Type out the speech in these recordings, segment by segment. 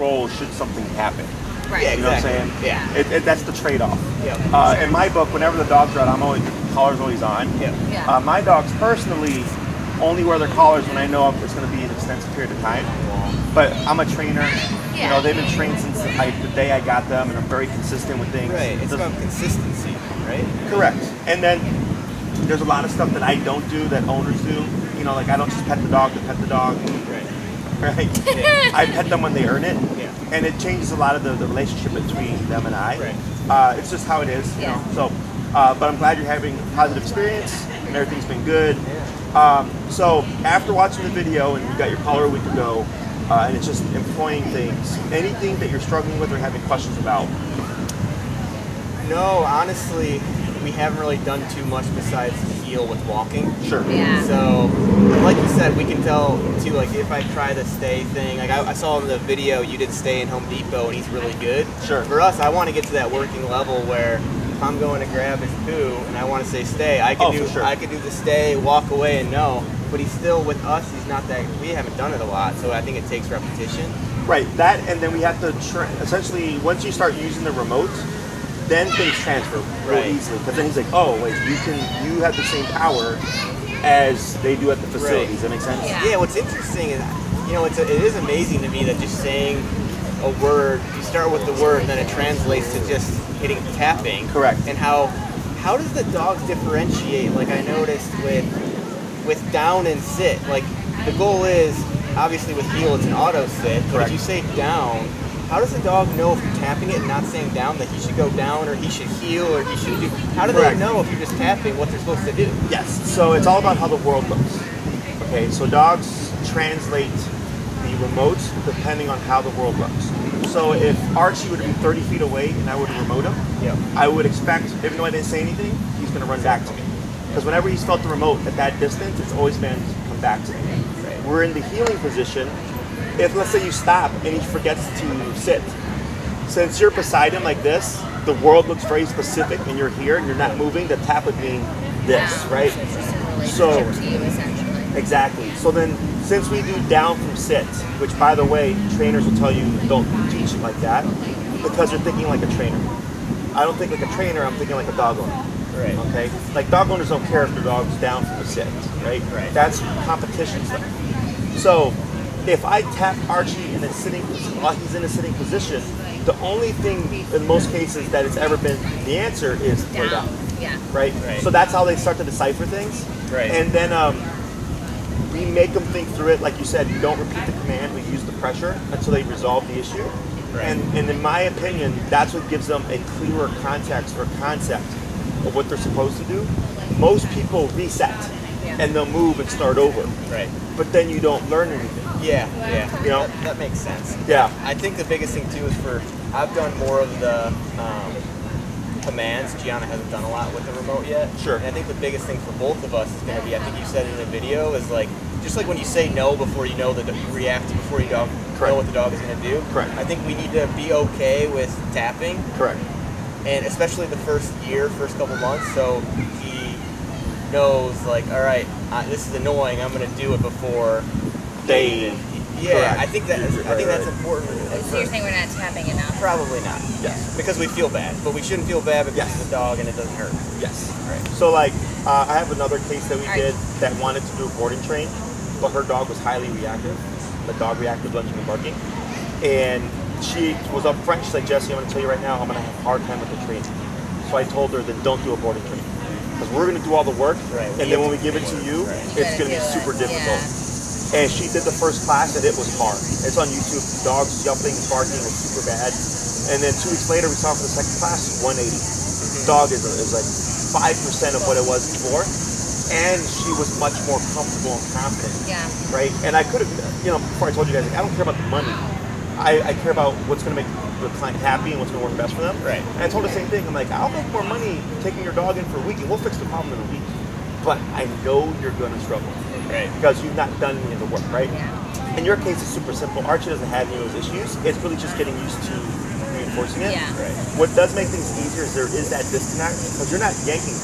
control should something happen. Right. Yeah, You know exactly. what I'm saying? Yeah. That's the trade-off. Yeah. In my book, whenever the dogs are out, the collar's always on. Yeah. My dogs personally only wear their collars when I know it's going to be an extensive period of time. But I'm a trainer. You know, they've been trained since the day I got them, and I'm very consistent with things. Right. It's about consistency, right? Correct. And then there's a lot of stuff that I don't do that owners do. You know, like I don't just pet the dog to pet the dog. Right. Yeah. I pet them when they earn it. Yeah. And it changes a lot of the relationship between them and I. Right. It's just how it is, you know. So, but I'm glad you're having a positive experience and everything's been good. So after watching the video and you got your collar a week ago, and it's just employing things, anything that you're struggling with or having questions about? No, honestly, we haven't really done too much besides heal with walking. Sure. Yeah. So, like you said, we can tell too. Like if I try the stay thing, like I saw in the video you did stay in Home Depot, and he's really good. Sure. For us, I want to get to that working level where if I'm going to grab his poo and I want to say stay, I can I could do the stay, walk away, and no. But he's still with us. He's not that. We haven't done it a lot, so I think it takes repetition. Right. That, and then we have to essentially once you start using the remote, then things transfer real easily. Because then he's like, oh wait, you have the same power as they do at the facilities. Does that make sense? Yeah. Yeah. What's interesting is, you know, it is amazing to me that just saying a word, you start with the word, and then it translates to just hitting tapping. Correct. And how does the dog differentiate? Like I noticed with down and sit. Like the goal is obviously with heel it's an auto sit. But if you say down, how does the dog know if you're tapping it and not saying down that he should go down or he should heel or he should do? How do they know if you're just tapping what they're supposed to do? Yes. So it's all about how the world looks. Okay. So dogs translate the remotes depending on how the world looks. So if Archie would be 30 feet away and I would remote him, I would expect, even though I didn't say anything, he's going to run back to me. Because whenever he's felt the remote at that distance, it's always been come back to me. We're in the healing position. If let's say you stop and he forgets to sit, since you're beside him like this, the world looks very specific and you're here and you're not moving, the tap would mean this, right? It's just a relationship to you, essentially. Exactly. So then, since we do down from sit, which by the way, trainers will tell you don't teach it like that, because you're thinking like a trainer. I don't think like a trainer, I'm thinking like a dog owner. Right. Okay? Like dog owners don't care if their dog's down from the sit, right? Right. That's competition stuff. So, if I tap Archie in a sitting, while he's in a sitting position, the only thing in most cases that it's ever been the answer is play down. Yeah. Right? So that's how they start to decipher things. Right. And then we make them think through it. Like you said, you don't repeat the command, we use the pressure until they resolve the issue. Right. And in my opinion, that's what gives them a clearer context or concept of what they're supposed to do. Most people reset and they'll move and start over. Right. But then you don't learn anything. Yeah. You know? That makes sense. Yeah. I think the biggest thing too is I've done more of the commands. Gianna hasn't done a lot with the remote yet. Sure. And I think the biggest thing for both of us is going to be, I think you said in the video, is like, just like when you say no before you know you react before you know what the dog is going to do. Correct. I think we need to be okay with tapping. Correct. And especially the first couple months, so he knows, like, all right, this is annoying, I'm going to do it before they... Yeah, I think that's important. So you're saying we're not tapping enough? Probably not. Yes. Because we feel bad, but we shouldn't feel bad because it's a dog and it doesn't hurt. Yes. Right. So like, I have another case that we did that wanted to do a boarding train, but her dog was highly reactive. The dog reacted lunging and barking. And she was up front, she's like, Jesse, I'm going to tell you right now, I'm going to have a hard time with the training. So I told her, then don't do a boarding train. Because we're going to do all the work, and then when we give it to you, it's going to be super difficult. And she did the first class and it was hard. It's on YouTube. Dogs jumping, barking was super bad. And then 2 weeks later, we saw for the second class, 180. Dog is like 5% of what it was before. And she was much more comfortable and confident. Yeah. Right? And I could have, before I told you guys, like, I don't care about the money. I care about what's going to make the client happy and what's going to work best for them. Right. And I told her the same thing. I'm like, I'll make more money taking your dog in for a week and we'll fix the problem in a week. But I know you're going to struggle. Right. Because you've not done any of the work, right? Yeah. In your case, it's super simple. Archie doesn't have any of those issues. It's really just getting used to reinforcing it. Yeah. Right. What does make things easier is there is that disconnect because you're not yanking,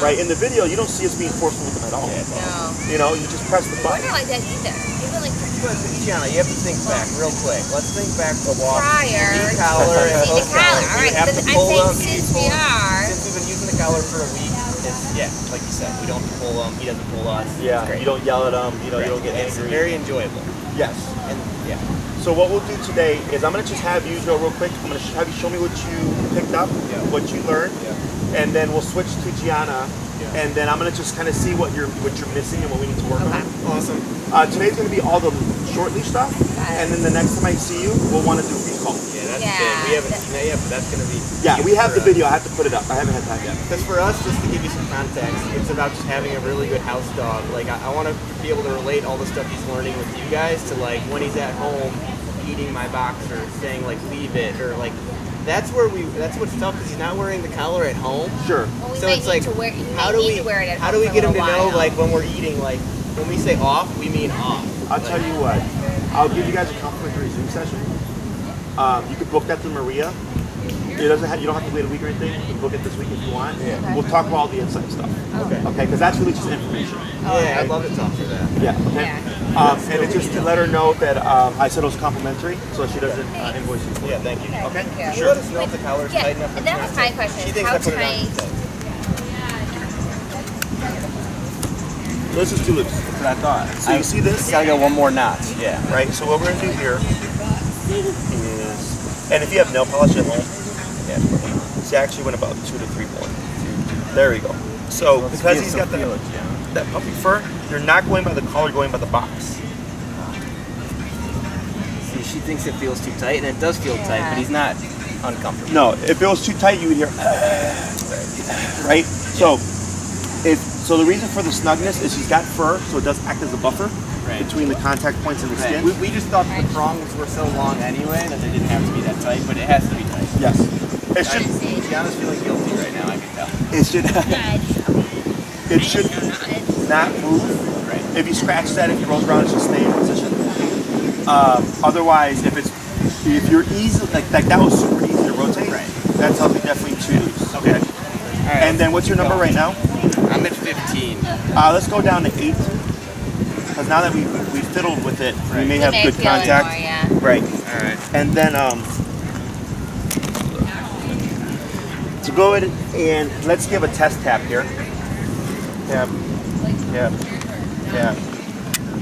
right? In the video, you don't see us being forceful with them at all. No. You just press the We're button. not like that either. Even like for But Gianna, you have to think back real quick. Let's think back to walk. Prior. Knee collar and Knee post collar. collar. All right. You have to I'm pull saying them. since we are. Since we've been using the collar for a week, it's like you said, we don't pull him. He doesn't pull us. Yeah, It's great. you don't yell at him. You know, you don't get It's angry. very enjoyable. Yes. And yeah. So what we'll do today is I'm gonna just have you, Joe, real quick. I'm gonna have you show me what you picked up, what you learned, and then we'll switch to Gianna, and then I'm gonna just kind of see what you're missing and what we need to work on. Awesome. Today's gonna be all the short leash stuff, and then the next time I see you, we'll want to do recall. Yeah, that's big. We haven't seen that yet, but that's gonna be. Yeah, we have the video. I have to put it up. I haven't had time yet. Because for us, just to give you some context, it's about just having a really good house dog. Like, I want to be able to relate all the stuff he's learning with you guys to, like, when he's at home eating my boxer, saying, like, leave it, or, like, that's what's tough because he's not wearing the collar at home. Sure. Well, we So might it's need like, to wear, how do we get him to know, like, when we're eating, like, when we say off, we mean off. I'll tell you what. I'll give you guys a complimentary Zoom session. You can book that through Maria. It doesn't have, you don't have to wait a week or anything. You can book it this week if you want. Yeah. We'll talk about all the inside stuff. Okay. Okay, because that's really just information. Yeah, I'd love to talk to that. Yeah. Okay. And it's just to let her know that I said it was complimentary, so she doesn't invoice you. Yeah, thank you. Okay. Thank Sure. Let us know if the collar's tight enough. And that was my question. She thinks How I put it on tight? too tight. So this is 2 loops. That's what I thought. So you see this? Gotta go one more notch. Yeah. Right. So what we're gonna do here is, and if you have nail polish at home, see, I actually went about 2 to 3 more. There we go. So because he's got that puppy fur, you're not going by the collar, you're going by the box. See, she thinks it feels too tight, and it does feel tight, but he's not uncomfortable. No, if it was too tight, you would hear, right? So the reason for the snugness is he's got fur, so it does act as a buffer between the contact points and the skin. We just thought the prongs were so long anyway that they didn't have to be that tight, but it has to be tight. Yes. It should. Gianna's feeling guilty right now, I can tell. It should. It should not move. Right. If you scratch that, if you roll around, it should stay in position. Otherwise, if you're easy, like that was super easy to rotate. Right. That's something definitely choose. Okay. All right. And then what's your number right now? I'm at 15. Let's go down to 8. Because now that we fiddled with it, we may have good contact. More, yeah. Right. All right. And then to go ahead and let's give a test tap here. Tap. Tap. Tap.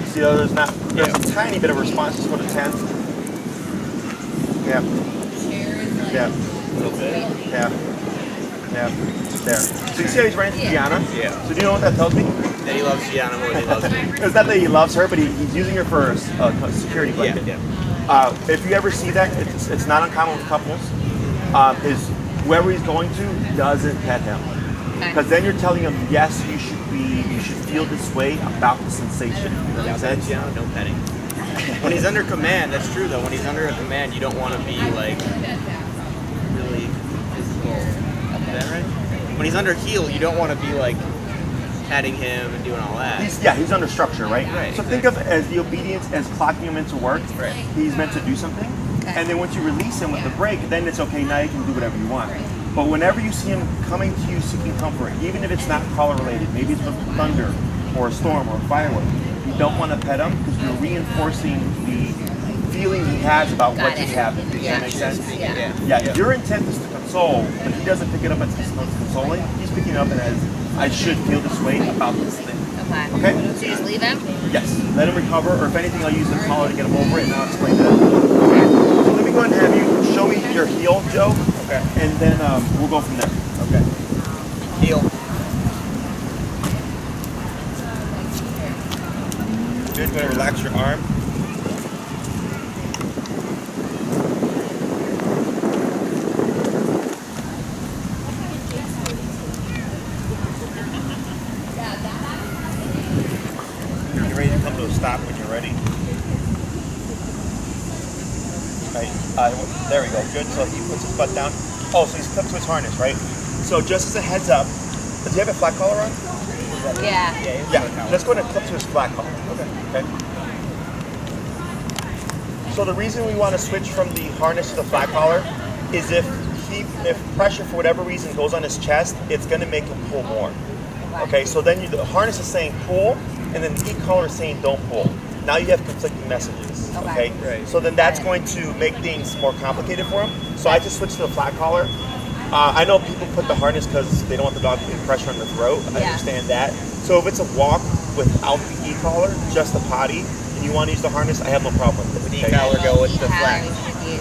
See, there's a tiny bit of response. Just go to 10. Tap. Tap. A little bit. Tap. Tap. There. So you see how he's running to Gianna? Yeah. So do you know what that tells me? That he loves Gianna more than he loves me. It's not that he loves her, but he's using her for a security blanket. Yeah. If you ever see that, it's not uncommon with couples. Whoever he's going to doesn't pet him, because then you're telling him, yes, you should feel this way about the sensation. Does that make sense? Gianna, no petting. When he's under command, that's true though. When he's under a command, you don't want to be like really physical. Is that right? When he's under heel, you don't want to be like patting him and doing all that. He's under structure, right? Right, So think of as the obedience as clocking him into work. Right. He's meant to do something, and then once you release him with the break, then it's okay. Now you can do whatever you want. But whenever you see him coming to you seeking comfort, even if it's not collar related, maybe it's with thunder or a storm or a firework, you don't want to pet him because you're reinforcing the feeling he has about what just happened. Does that make sense? Yeah. Your intent is to console, but he doesn't pick it up as consoling. He's picking it up as I should feel this way about this thing. Okay? So you just leave him? Yes. Let him recover, or if anything, I'll use the collar to get him over it, and I'll explain that. Okay. So let me go ahead and have you show me your heel, Joe. Okay. And then we'll go from there. Okay. Heel. Good. Going to relax your arm. You're ready to come to a stop when you're ready. Right. There we go. Good. So he puts his butt down. Oh, so he's clipped to his harness, right? So just as a heads up, does he have a flat collar on? Yeah. Yeah. Let's go ahead and clip to his flat collar. Okay. So the reason we want to switch from the harness to the flat collar is if pressure for whatever reason goes on his chest, it's going to make him pull more. Okay. So then the harness is saying pull, and then the e-collar is saying don't pull. now you have conflicting messages. Okay. Okay. So then that's going to make things more complicated for them. So I just switched to the flat collar. I know people put the harness because they don't want the dog getting pressure on the throat. I understand that. So if it's a walk without the e-collar, just the potty, and you want to use the harness, I have no problem with it. With e-collar, go with the flat.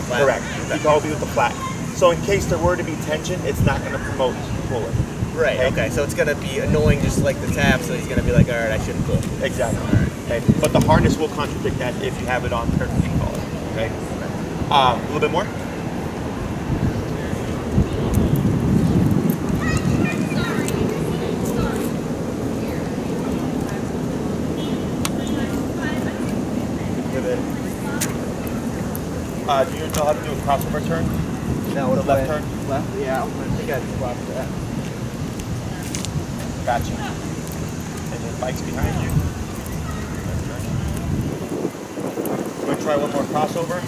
Correct. E-collar will be with the flat. So in case there were to be tension, it's not going to promote pulling. Right. Okay. So it's gonna be annoying, just like the tap. So he's gonna be like, all right, I shouldn't pull. Exactly. Okay. But the harness will contradict that if you have it on paired with e-collar. Okay. A little bit more. Do you know how to do a crossover turn? No, The left turn? Left? Yeah, I think I just watched that. Gotcha. And then bike's behind you. We're going to try one more crossover.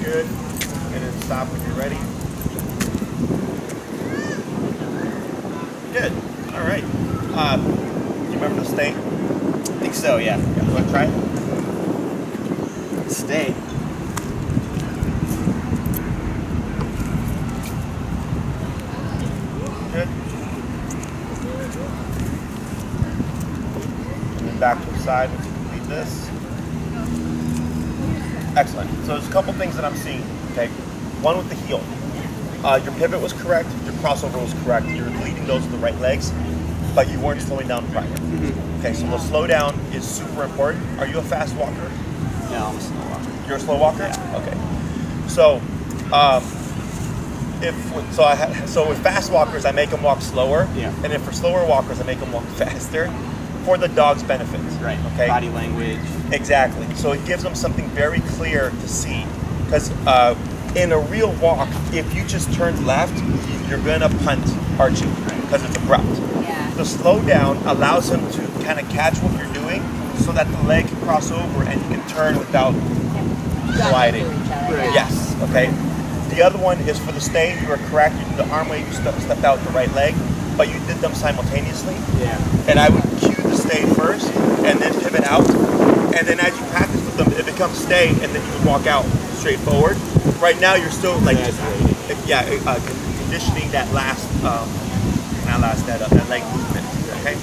Good. And then stop when you're ready. Good. All right. You remember the stay? I think so, yeah. You want to try it? Stay. Good. And then back to the side once you complete this. Excellent. So there's a couple things that I'm seeing. Okay. One with the heel. Your pivot was correct. Your crossover was correct. You're leading those with the right legs, but you weren't slowing down prior. Okay. So the slow down is super important. Are you a fast walker? No, I'm a slow walker. You're a slow walker? Yeah. Okay. So, so with fast walkers, I make them walk slower. Yeah. And then for slower walkers, I make them walk faster for the dog's benefit. Right. Okay. Body language. Exactly. So it gives them something very clear to see. Because in a real walk, if you just turn left, you're gonna punt Archie because it's abrupt. Yeah. The slow down allows him to kind of catch what you're doing, so that the leg can cross over and you can turn without gliding. Right. Yes. Okay. The other one is for the stay. You were correct. You did the arm wave. You stepped out the right leg, but you did them simultaneously. Yeah. And I would cue the stay first, and then pivot out. And then as you practice with them, it becomes stay, and then you would walk out straight forward. Right now, you're still like conditioning that that leg movement. Okay.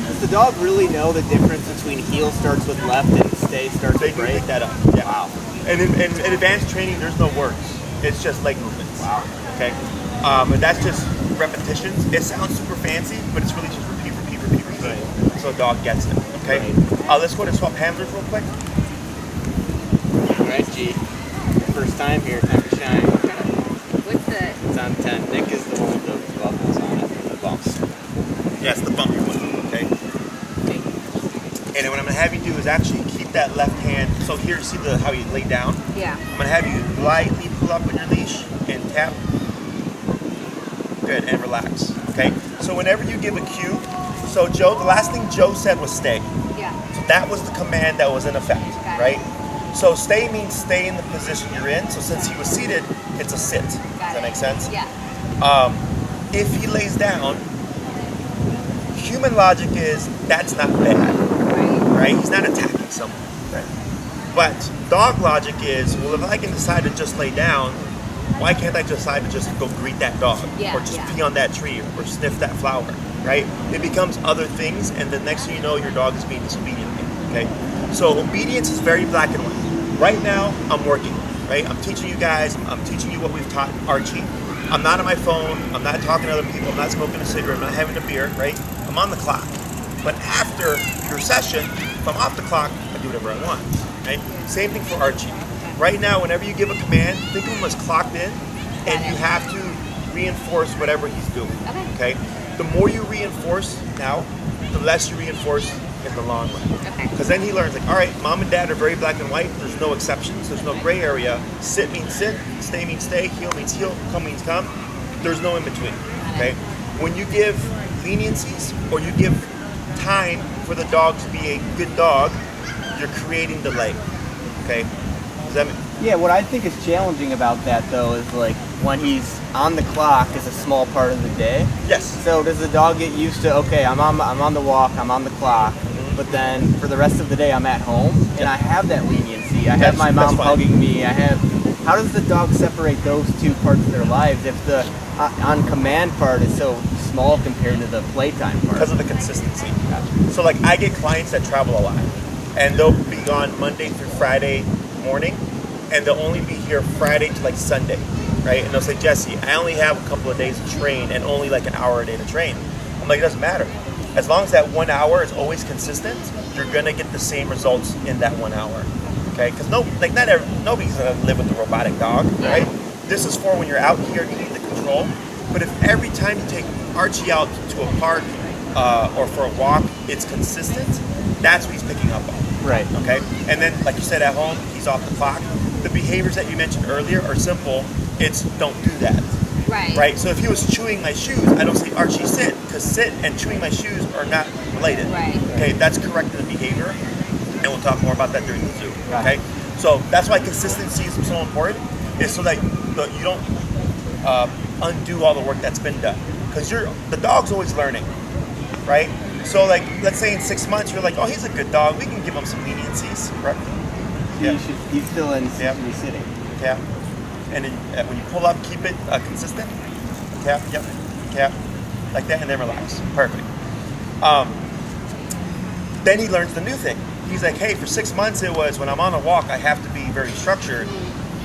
Does the dog really know the difference between heel starts with left and stay starts They with do right? pick that up. Yeah. Wow. And in advanced training, there's no words. It's just leg movements. Wow. Okay. And that's just repetitions. It sounds super fancy, but it's really just repeat. Right. So the dog gets it. Okay. Let's go to swap handlers real quick. All right, G. First time here, time to shine. What's the? It's on 10. Nick is the one with the bubbles on it, the bumps. Yes, the bumpy one. Okay. And then what I'm gonna have you do is actually keep that left hand. So here, you see how you lay down. Yeah. I'm gonna have you lightly pull up on your leash and tap. Good, and relax. Okay. So whenever you give a cue, so Joe, the last thing Joe said was stay. Yeah. So that was the command that was in effect, Got it. right? So stay means stay in the position you're in. So since he was seated, it's a sit. Does that make sense? Yeah. If he lays down, human logic is that's not bad, right? He's not attacking someone, right? But dog logic is, well, if I can decide to just lay down, why can't I decide to just go greet that dog, Yeah, or just yeah. pee on that tree, or sniff that flower, right? It becomes other things, and the next thing you know, your dog is being disobedient. Okay, so obedience is very black and white. Right now, I'm working, right? I'm teaching you guys. I'm teaching you what we've taught Archie. I'm not on my phone. I'm not talking to other people. I'm not smoking a cigarette. I'm not having a beer, right? I'm on the clock. But after your session, if I'm off the clock, I do whatever I want, right? Same thing for Archie. Right now, whenever you give a command, think of him as clocked in, and you have to reinforce whatever he's doing, okay? The more you reinforce now, the less you reinforce in the long run. Okay. Because then he learns, like, all right, mom and dad are very black and white. There's no exceptions. There's no gray area. Sit means sit. Stay means stay. Heel means heel. Come means come. There's no in between. Okay. When you give leniencies or you give time for the dog to be a good dog, you're creating delay. Okay. Does that mean? Yeah, what I think is challenging about that though is like when he's on the clock is a small part of the day. Yes. So does the dog get used to, okay, I'm on the walk, I'm on the clock, but then for the rest of the day I'm at home and I have that leniency. I have my mom hugging me. How does the dog separate those two parts of their lives if the on command part is so small compared to the playtime part? Because of the consistency. So like I get clients that travel a lot and they'll be gone Monday through Friday morning and they'll only be here Friday to like Sunday, right? And they'll say, Jesse, I only have a couple of days to train and only like an hour a day to train. I'm like, it doesn't matter. As long as that 1 hour is always consistent, you're gonna get the same results in that 1 hour, okay? Because nobody's gonna live with a robotic dog, right? This is for when you're out here and you need the control. But if every time you take Archie out to a park or for a walk, it's consistent, that's what he's picking up on. Right. Okay? And then, like you said, at home, he's off the clock. The behaviors that you mentioned earlier are simple. It's don't do that. Right. Right? So if he was chewing my shoes, I don't say, Archie, sit, because sit and chewing my shoes are not related. Right. Okay? That's correcting the behavior, and we'll talk more about that during the zoo. Right. Okay? So that's why consistency is so important, is so that you don't undo all the work that's been done. Because the dog's always learning, right? So like, let's say in 6 months, you're like, oh, he's a good dog. We can give him some leniencies, correct? Yeah. He's still in sitting. Tap. And then when you pull up, keep it consistent. Tap, yep, tap, like that, and then relax. Perfect. Then he learns the new thing. He's like, hey, for 6 months it was when I'm on a walk, I have to be very structured.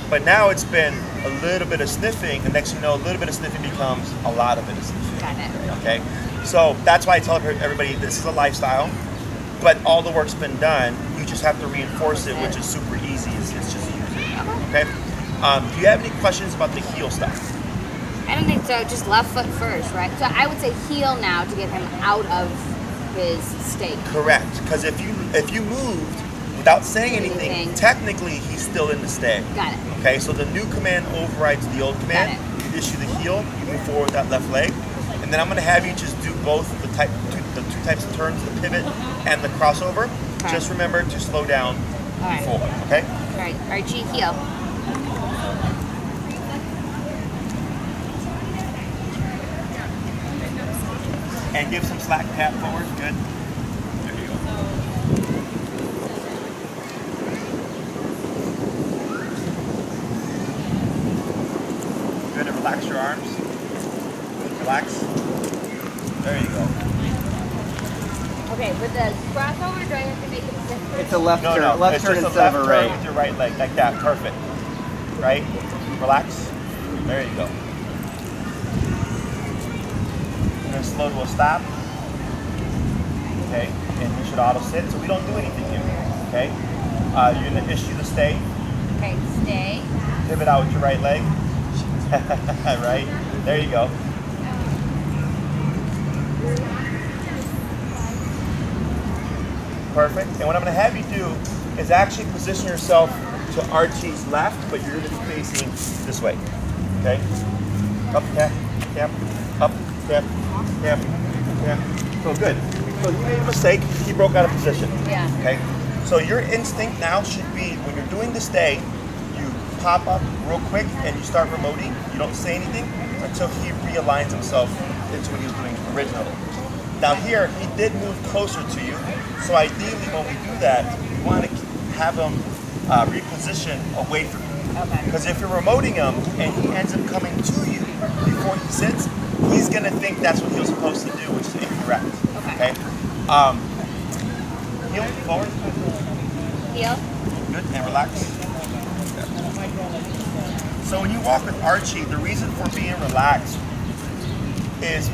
But now it's been a little bit of sniffing. The next thing you know, a little bit of sniffing becomes a lot of it is sniffing. Got it. Okay? So that's why I tell everybody this is a lifestyle, but all the work's been done. You just have to reinforce it, which is super easy. It's just use it. Okay? Do you have any questions about the heel stuff? I don't think so. Just left foot first, right? So I would say heel now to get him out of his state. Correct. Because if you moved without saying anything, technically he's still in the stay. Got it. Okay, so the new command overrides the old command. You issue the heel, you move forward with that left leg, and then I'm going to have you just do both the two types of turns, the pivot and the crossover. Okay. Just remember to slow down before. Okay. All right, Archie, heel. And give some slack tap forward. Good. There you go. Good. And relax your arms. Relax. There you go. Okay, with the crossover, do I have to make it different? It's a left turn, No. left It's turn just a instead left of a turn right. with your right leg, like that. Perfect. Right. Relax. There you go. You're gonna slow to a stop. Okay, and you should auto sit, so we don't do anything here. Okay, you're gonna issue the stay. Okay, stay. Pivot out with your right leg. Right, there you go. Perfect. And what I'm gonna have you do is actually position yourself to Archie's left, but you're gonna be facing this way. Okay. Up, tap, tap, up, tap, tap, tap. So good. So you made a mistake, he broke out of position. Yeah. Okay? So your instinct now should be, when you're doing the stay, you pop up real quick and you start remoting. You don't say anything until he realigns himself into what he was doing originally. Now here, he did move closer to you. So ideally when we do that, we want to have him reposition away from you. Okay. Because if you're remoting him and he ends up coming to you before he sits, he's gonna think that's what he was supposed to do, which is incorrect. Okay. Heel forward. Heel. Good, and relax. So when you walk with Archie, the reason for being relaxed is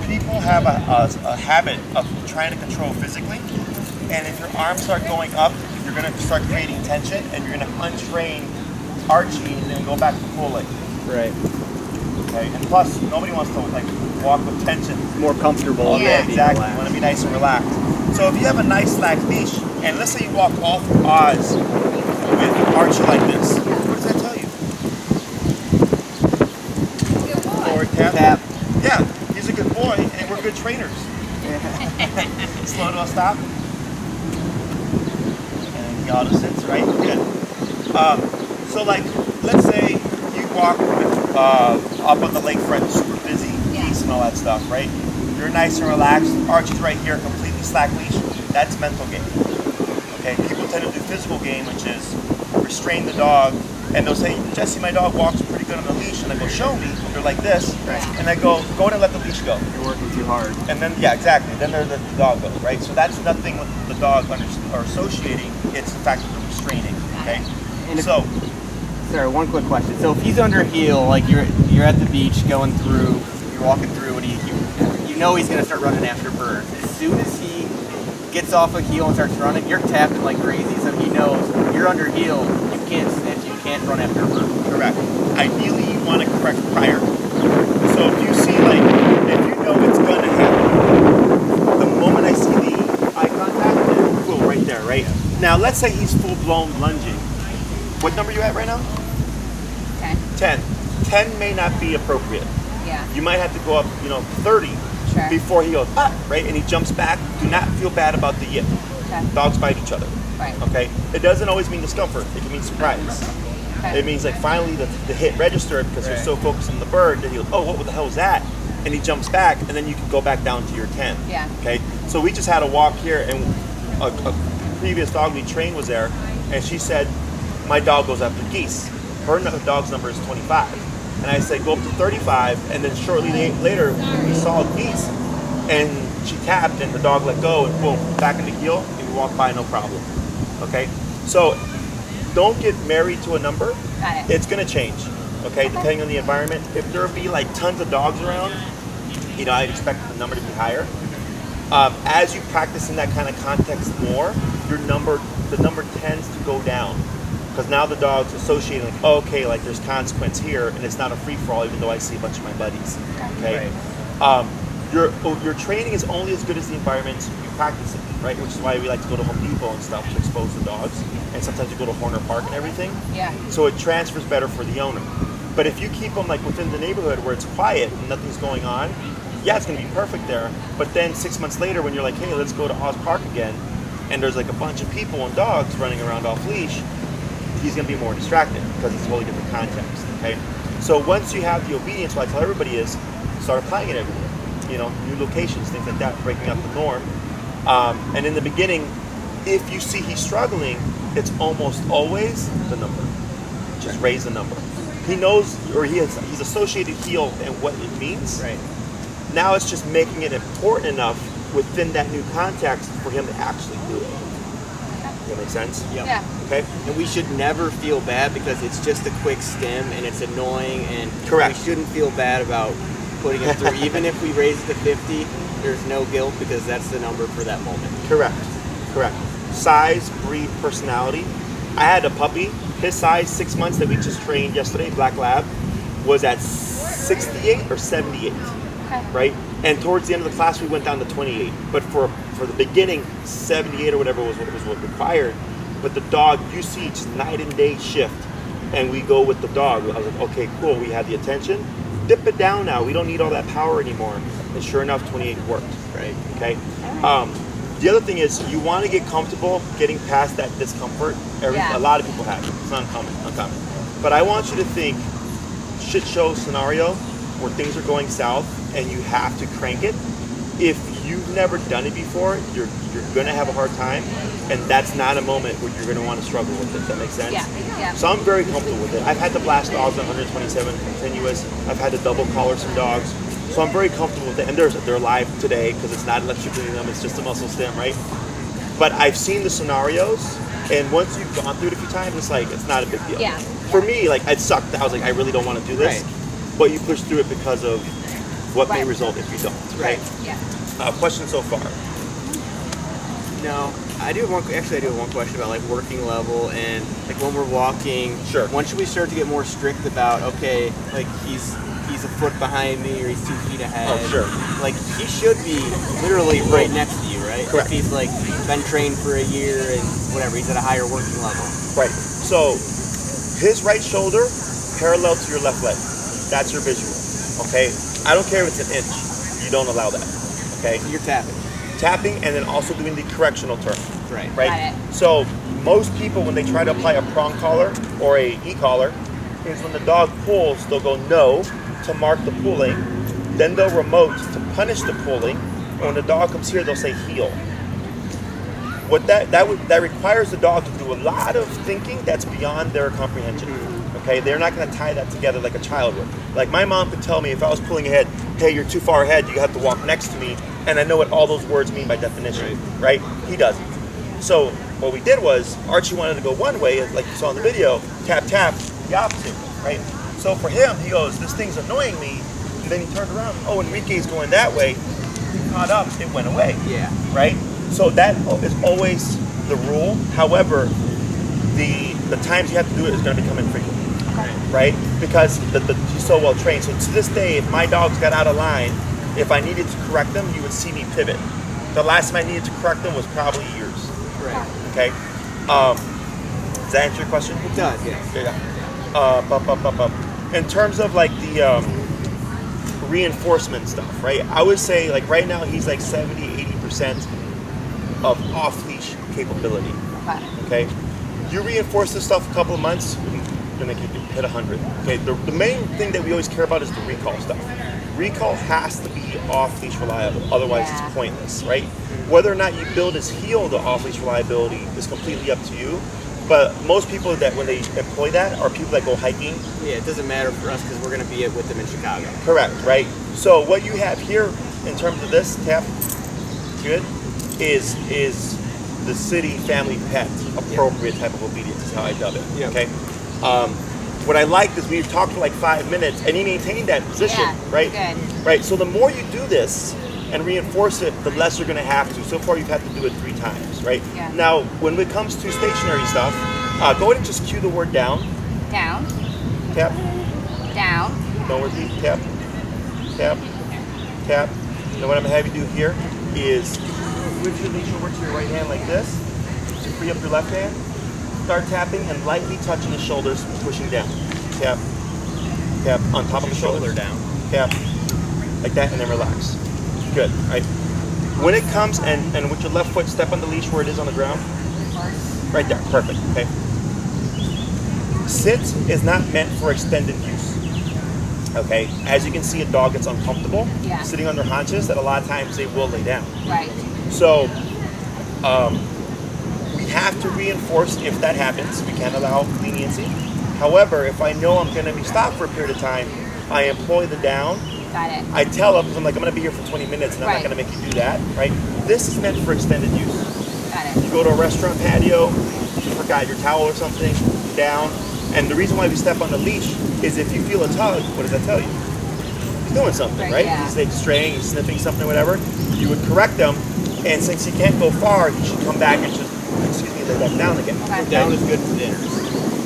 people have a habit of trying to control physically, and if your arms start going up, you're gonna start creating tension, and you're gonna untrain Archie and then go back to full leg. Right. Okay, and plus, nobody wants to like walk with tension. More comfortable. Yeah, Exactly. You want to be nice and relaxed. So if you have a nice slack leash, and let's say you walk all through Oz with Archie like this, what does that tell you? Good boy. Forward tap. Tap. Yeah, he's a good boy, and we're good trainers. Slow to a stop. And he auto sits, right? Good. So like, let's say you walk up on the lakefront, super busy, geese and all that stuff, right? You're nice and relaxed. Archie's right here, completely slack leash. That's mental game. Okay, people tend to do physical game, which is restrain the dog, and they'll say, Jesse, my dog walks pretty good on the leash, and I go, show me. They're like this, and I go in and let the leash go. You're working too hard. And then, yeah, exactly. Then the dog goes, right? So that's nothing with the dog or associating. It's the fact that they're restraining, okay? And sorry, one quick question. So if he's under heel, like you're at the beach going through, you're walking through, and you know he's gonna start running after birds. As soon as he gets off a heel and starts running, you're tapping like crazy, so he knows you're under heel. You can't snitch. You can't run after a bird. Correct. Ideally, you want to correct prior. So if you see, like, if you know it's gonna happen, the moment I see the eye contact, boom, right there, right? Now, let's say he's full-blown lunging. What number are you at right now? 10. 10 may not be appropriate. Yeah. You might have to go up, 30 before he goes, right? And he jumps back. Do not feel bad about the yip. Okay. Dogs bite each other. Right. Okay? It doesn't always mean discomfort. It can mean surprise. Okay. It means like finally the hit registered because you're so focused on the bird that he goes, oh, what the hell was that? And he jumps back, and then you can go back down to your 10. Yeah. Okay? So we just had a walk here, and a previous dog we trained was there, and she said, my dog goes after geese. Her dog's number is 25. And I said, go up to 35, and then shortly later, we saw geese, and she tapped, and the dog let go, and boom, back in the heel, and we walked by, no problem. Okay? So don't get married to a number. Got it. It's going to change, okay, depending on the environment. If there be like tons of dogs around, I'd expect the number to be higher. As you practice in that kind of context more, the number tends to go down. Because now the dog's associating, like, oh, okay, like there's consequence here, and it's not a free-for-all, even though I see a bunch of my buddies. Okay, your training is only as good as the environment you practice in, right? Which is why we like to go to Home Depot and stuff to expose the dogs, and sometimes you go to Horner Park and everything. Yeah. So it transfers better for the owner. But if you keep them like within the neighborhood where it's quiet and nothing's going on, yeah, it's going to be perfect there. But then 6 months later, when you're like, hey, let's go to Oz Park again, and there's like a bunch of people and dogs running around off leash, he's going to be more distracted because it's a totally different context, okay? So once you have the obedience, what I tell everybody is start applying it everywhere. New locations, things like that, breaking up the norm. And in the beginning, if you see he's struggling, it's almost always the number. Just raise the number. He knows, or he's associated heel and what it means. Right. Now it's just making it important enough within that new context for him to actually do it. Does that make sense? Yep. Yeah. Okay. And we should never feel bad because it's just a quick stim and it's annoying, and Correct. we shouldn't feel bad about putting it through. Even if we raise it to 50, there's no guilt because that's the number for that moment. Correct. Size, breed, personality. I had a puppy. His size, 6 months, that we just trained yesterday, Black Lab, was at 68 or 78. Okay. Right? And towards the end of the class, we went down to 28. But for the beginning, 78 or whatever was what required. But the dog, you see just night and day shift. And we go with the dog. I was like, okay, cool. We had the attention. Dip it down now. We don't need all that power anymore. And sure enough, 28 worked. Right. Okay? The other thing is you want to get comfortable getting past that discomfort. A lot of people have it. It's not uncommon. But I want you to think shit show scenario where things are going south and you have to crank it. If you've never done it before, you're going to have a hard time, and that's not a moment where you're going to want to struggle with it. Does that make sense? Yeah. So I'm very comfortable with it. I've had to blast dogs on 127 continuous. I've had to double collar some dogs. So I'm very comfortable with it. And they're alive today because it's not electrocuting them. It's just a muscle stim, right? But I've seen the scenarios, and once you've gone through it a few times, it's like, it's not a big deal. Yeah. For me, like, it sucked. I was like, I really don't want to do this. Right. But you push through it because of what may result if you don't, right? Yeah. Question so far? No, I do have one question about like working level and like when we're walking. Sure. When should we start to get more strict about, okay, like he's a foot behind me or he's 2 feet ahead? Oh, sure. Like he should be literally right next to you, right? Correct. If he's like been trained for a year and whatever, he's at a higher working level. Right. So his right shoulder parallel to your left leg. That's your visual. Okay. I don't care if it's an inch. You don't allow that. Okay. So you're tapping. Tapping and then also doing the correctional turn. Right. Right. Got it. So most people, when they try to apply a prong collar or a e-collar, is when the dog pulls, they'll go no to mark the pulling, then they'll remote to punish the pulling, and when the dog comes here, they'll say heel. What that requires the dog to do a lot of thinking that's beyond their comprehension. Okay, they're not going to tie that together like a child would. Like my mom could tell me if I was pulling ahead, hey, you're too far ahead, you have to walk next to me, and I know what all those words mean by definition, right? He doesn't. So what we did was Archie wanted to go one way, like you saw in the video, tap tap, the opposite, right? So for him, he goes, this thing's annoying me, and then he turned around, oh, Enrique's going that way. He caught up, it went away. Yeah. Right? So that is always the rule. However, the times you have to do it is going to become infrequent. Right? Because he's so well trained. So to this day, if my dogs got out of line, if I needed to correct them, you would see me pivot. The last time I needed to correct them was probably years. Right. Okay? Does that answer your question? It does, yes. Yeah. In terms of like the reinforcement stuff, right? I would say like right now he's like 70-80% of off-leash capability. Okay? You reinforce this stuff a couple of months, you're gonna hit 100. Okay, the main thing that we always care about is the recall stuff. Recall has to be off-leash reliable, otherwise it's pointless, right? Whether or not you build his heel to off-leash reliability is completely up to you. But most people that when they employ that are people that go hiking. Yeah, it doesn't matter for us because we're going to be with them in Chicago. Correct, right? So what you have here in terms of this tap, good, is the city family pet appropriate type of obedience is how I dub it. Yep. Okay. What I liked is we talked for like 5 minutes and he maintained that position, right? Good. Right. So the more you do this and reinforce it, the less you're going to have to. So far, you've had to do it 3 times, right? Yeah. Now, when it comes to stationary stuff, go ahead and just cue the word down. Down. Tap. Down. Don't repeat. Tap. Tap. Tap. Now, what I'm going to have you do here is switch your leash over to your right hand like this to free up your left hand. Start tapping and lightly touching the shoulders, pushing down. Tap. Tap on top of the shoulder. Down. Tap. Like that, and then relax. Good, right? When it comes and with your left foot, step on the leash where it is on the ground. Right there, perfect, okay? Sit is not meant for extended use, okay? As you can see, a dog gets uncomfortable sitting on their haunches, that a lot of times they will lay down. Right. So, we have to reinforce if that happens. We can't allow leniency. However, if I know I'm gonna be stopped for a period of time, I employ the down. Got it. I tell them, I'm like, I'm going to be here for 20 minutes and I'm not going to make you do that, right? This is meant for extended use. Got it. You go to a restaurant patio, you forgot your towel or something, down. And the reason why we step on the leash is if you feel a tug, what does that tell you? He's doing something, right? Yeah. He's like straying, he's sniffing something, whatever. You would correct him, and since he can't go far, he should come back and just, lay back down again. Okay. Down is good for dinners.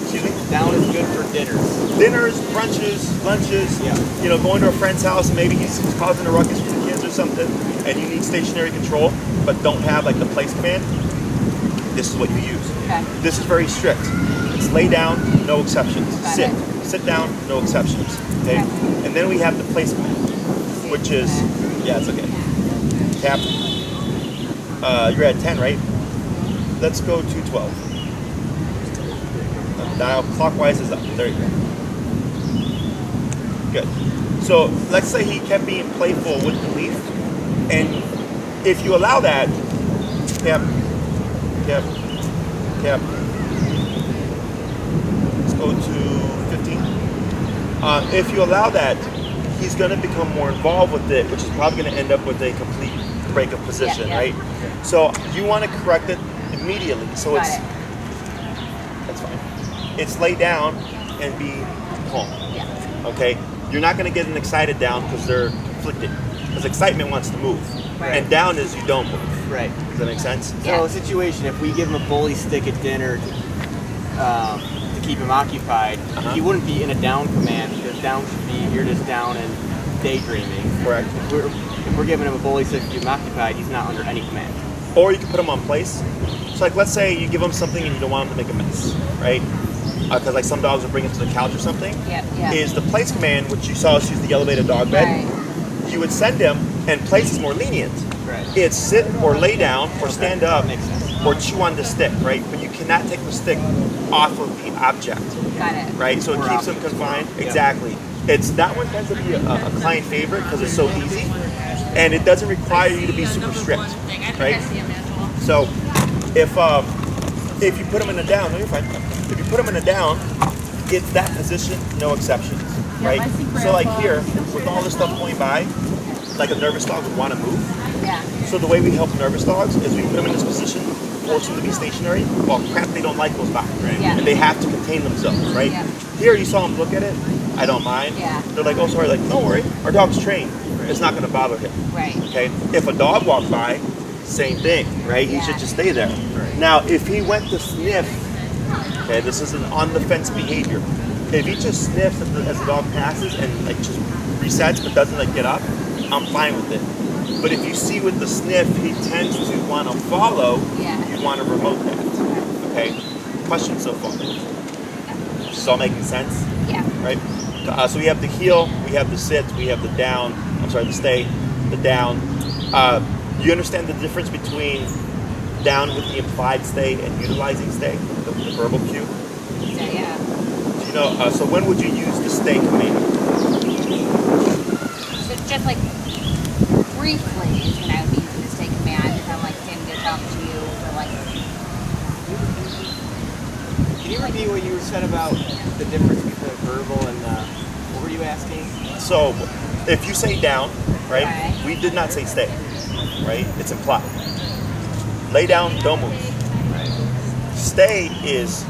Excuse me? Down is good for dinners. Dinners, brunches, lunches, you know, going to a friend's house and maybe he's causing a ruckus for the kids or something and you need stationary control but don't have like the place command, this is what you use. Okay. This is very strict. It's lay down, no exceptions. Got Sit. it. Sit down, no exceptions. Okay? And then we have the place command, which is, it's okay. Tap. You're at 10, right? Let's go to 12. Dial clockwise is up. There you go. Good. So let's say he kept being playful with the leaf, and if you allow that, tap, tap, tap. Let's go to 15. If you allow that, he's going to become more involved with it, which is probably going to end up with a complete break of position, right? So you want to correct it immediately. So that's fine. It's lay down and be calm. Okay? You're not going to get an excited down because they're conflicted. Because excitement wants to move. Right. And down is you don't move. Right. Does that make sense? So a situation, if we give him a bully stick at dinner to keep him occupied, he wouldn't be in a down command because down should be, you're just down and daydreaming. Correct. If we're giving him a bully stick to keep him occupied, he's not under any command. Or you can put him on place. So like let's say you give him something and you don't want him to make a mess, right? Because like some dogs will bring it to the couch or something. Is the place command, which you saw us use the elevated dog bed, you would send him, and place is more lenient. It's sit or lay down or stand up. Makes sense. or chew on the stick, right? But you cannot take the stick off of the object, Got it. right? So it keeps them confined. Exactly. It's that one tends to be a client favorite because it's so easy, and it doesn't require you to be super strict, right? So if you put them in a down, no, you're fine. If you put them in a down, it's that position, no exceptions, right? So like here, with all this stuff going by, like a nervous dog would want to move. Yeah. So the way we help nervous dogs is we put them in this position, force them to be stationary, while crap they don't like goes by, right? Yeah. And they have to contain themselves, right? Yeah. Here you saw them look at it, I don't mind. Yeah. They're like, oh sorry, like, don't worry, our dog's trained. It's not gonna bother him. Right. Okay? If a dog walked by, same thing, right? He should just stay there. Now, if he went to sniff, okay, this is an on-the-fence behavior. If he just sniffs as the dog passes and like just resets but doesn't like get up, I'm fine with it. But if you see with the sniff, he tends to want to follow, you want to remote that. Okay? Question so far? Is this all making sense? Yeah. Right? So we have the heel, we have the sit, we have the down, the stay, the down. You understand the difference between down with the implied stay and utilizing stay, the verbal cue? Yeah. Do you know, so when would you use the stay command? So just like briefly is when I would be using this stay command if I'm like getting to talk to you for like. Can you repeat what you said about the difference between verbal and what were you asking? So if you say down, right? Right. We did not say stay, right? It's implied. Lay down, don't move. Right. Stay is